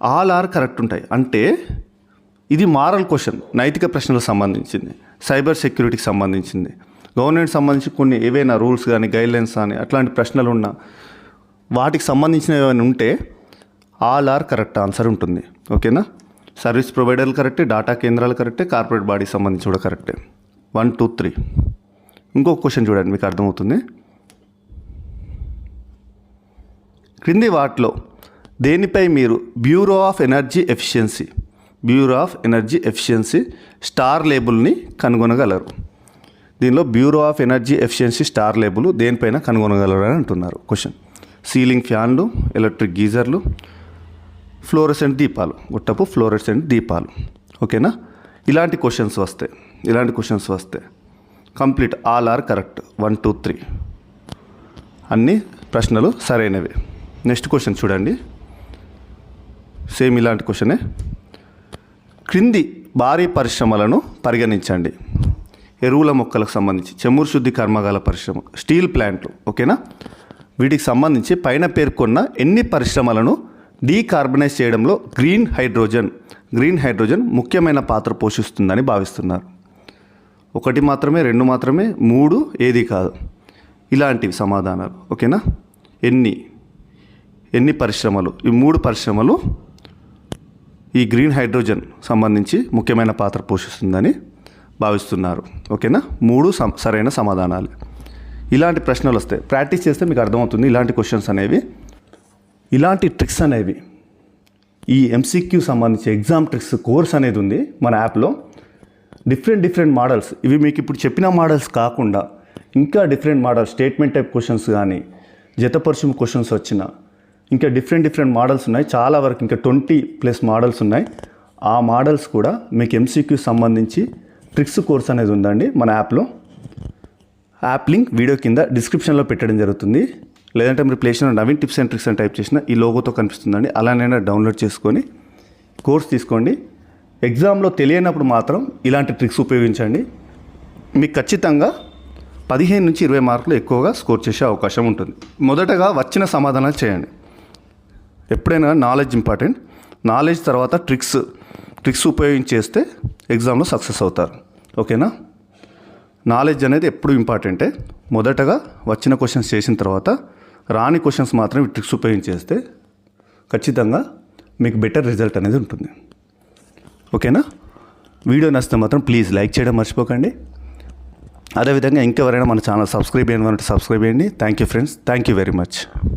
ఆల్ ఆర్ కరెక్ట్ ఉంటాయి. అంటే ఇది మారల్ క్వశ్చన్, నైతిక ప్రశ్నలకు సంబంధించింది, సైబర్ సెక్యూరిటీకి సంబంధించింది, గవర్నమెంట్ సంబంధించి కొన్ని ఏవైనా రూల్స్ కానీ గైడ్లైన్స్ కానీ అట్లాంటి ప్రశ్నలు ఉన్న వాటికి సంబంధించిన ఏమైనా ఉంటే ఆల్ ఆర్ కరెక్ట్ ఆన్సర్ ఉంటుంది. ఓకేనా. సర్వీస్ ప్రొవైడర్లు కరెక్టే, డాటా కేంద్రాలు కరెక్టే, కార్పొరేట్ బాడీకి సంబంధించి కూడా కరెక్టే. 1, 2, 3. ఇంకొక క్వశ్చన్ చూడండి, మీకు అర్థమవుతుంది. క్రింది వాటిలో దేనిపై మీరు bureau of energy efficiency star లేబుల్ని కనుగొనగలరు. దీనిలో bureau of energy efficiency star label దేనిపైన కనుగొనగలరని అంటున్నారు. క్వశ్చన్ సీలింగ్ ఫ్యాన్లు, ఎలక్ట్రిక్ గీజర్లు, ఫ్లోరెసెంట్ దీపాలు, గుట్టపు ఫ్లోరెసెంట్ దీపాలు. ఓకేనా? ఇలాంటి క్వశ్చన్స్ వస్తాయి. Complete all are correct. 1 2 3 అన్ని ప్రశ్నలు సరైనవి. నెక్స్ట్ క్వశ్చన్ చూడండి. సేమ్ ఇలాంటి క్వశ్చనే. క్రింది భారీ పరిశ్రమలను పరిగణించండి. ఎరువుల మొక్కలకు సంబంధించి చెమురు శుద్ధి కర్మాగాల పరిశ్రమ, స్టీల్ ప్లాంట్లు. ఓకేనా? వీటికి సంబంధించి పైన పేర్కొన్న ఎన్ని పరిశ్రమలను డీకార్బనైజ్ చేయడంలో గ్రీన్ హైడ్రోజన్ ముఖ్యమైన పాత్ర పోషిస్తుందని భావిస్తున్నారు? 1 మాత్రమే, 2 మాత్రమే, 3 ఏది కాదు. ఇలాంటివి సమాధానాలు. ఓకేనా? ఎన్ని పరిశ్రమలు? ఈ 3 పరిశ్రమలు ఈ గ్రీన్ హైడ్రోజన్ సంబంధించి ముఖ్యమైన పాత్ర పోషిస్తుందని భావిస్తున్నారు. ఓకేనా? 3 సరైన సమాధానాలు. ఇలాంటి ప్రశ్నలు వస్తాయి. ప్రాక్టీస్ చేస్తే మీకు అర్థమవుతుంది. ఇలాంటి క్వశ్చన్స్ అనేవి, ఇలాంటి ట్రిక్స్ అనేవి, ఈ ఎంసీక్యూ సంబంధించి ఎగ్జామ్ ట్రిక్స్ కోర్స్ అనేది ఉంది మన యాప్లో. డిఫరెంట్ మోడల్స్, ఇవి మీకు ఇప్పుడు చెప్పిన మోడల్స్ కాకుండా ఇంకా different models, statement type questions కానీ, జతపరిచయం క్వశ్చన్స్ వచ్చిన ఇంకా డిఫరెంట్ మోడల్స్ ఉన్నాయి. చాలా వరకు ఇంకా 20+ మోడల్స్ ఉన్నాయి. ఆ మోడల్స్ కూడా మీకు ఎంసీక్యూ సంబంధించి ట్రిక్స్ కోర్స్ అనేది ఉందండి మన యాప్లో. యాప్ లింక్ వీడియో కింద డిస్క్రిప్షన్లో పెట్టడం జరుగుతుంది. లేదంటే మీరు ప్లే స్టోర్లో నవీన్ టిప్స్ అండ్ ట్రిక్స్ అని టైప్ చేసిన ఈ లోగోతో కనిపిస్తుందండి. అలానైనా డౌన్లోడ్ చేసుకొని కోర్స్ తీసుకోండి. ఎగ్జామ్లో తెలియనప్పుడు మాత్రం ఇలాంటి ట్రిక్స్ ఉపయోగించండి. మీకు ఖచ్చితంగా 15 నుంచి 20 మార్కులు ఎక్కువగా స్కోర్ చేసే అవకాశం ఉంటుంది. మొదటగా వచ్చిన సమాధానాలు చేయండి. ఎప్పుడైనా నాలెడ్జ్ ఇంపార్టెంట్. నాలెడ్జ్ తర్వాత ట్రిక్స్ ఉపయోగించేస్తే ఎగ్జామ్లో సక్సెస్ అవుతారు. ఓకేనా? నాలెడ్జ్ అనేది ఎప్పుడు ఇంపార్టెంటే. మొదటగా వచ్చిన క్వశ్చన్స్ చేసిన తర్వాత రాని క్వశ్చన్స్ మాత్రం ట్రిక్స్ ఉపయోగించేస్తే ఖచ్చితంగా మీకు బెటర్ రిజల్ట్ అనేది ఉంటుంది. ఓకేనా? వీడియో నచ్చితే మాత్రం ప్లీజ్ లైక్ చేయడం మర్చిపోకండి. అదేవిధంగా ఇంకెవరైనా మన ఛానల్ సబ్స్క్రైబ్ చేయని సబ్స్క్రైబ్ చేయండి. Thank you friends. Thank you very much.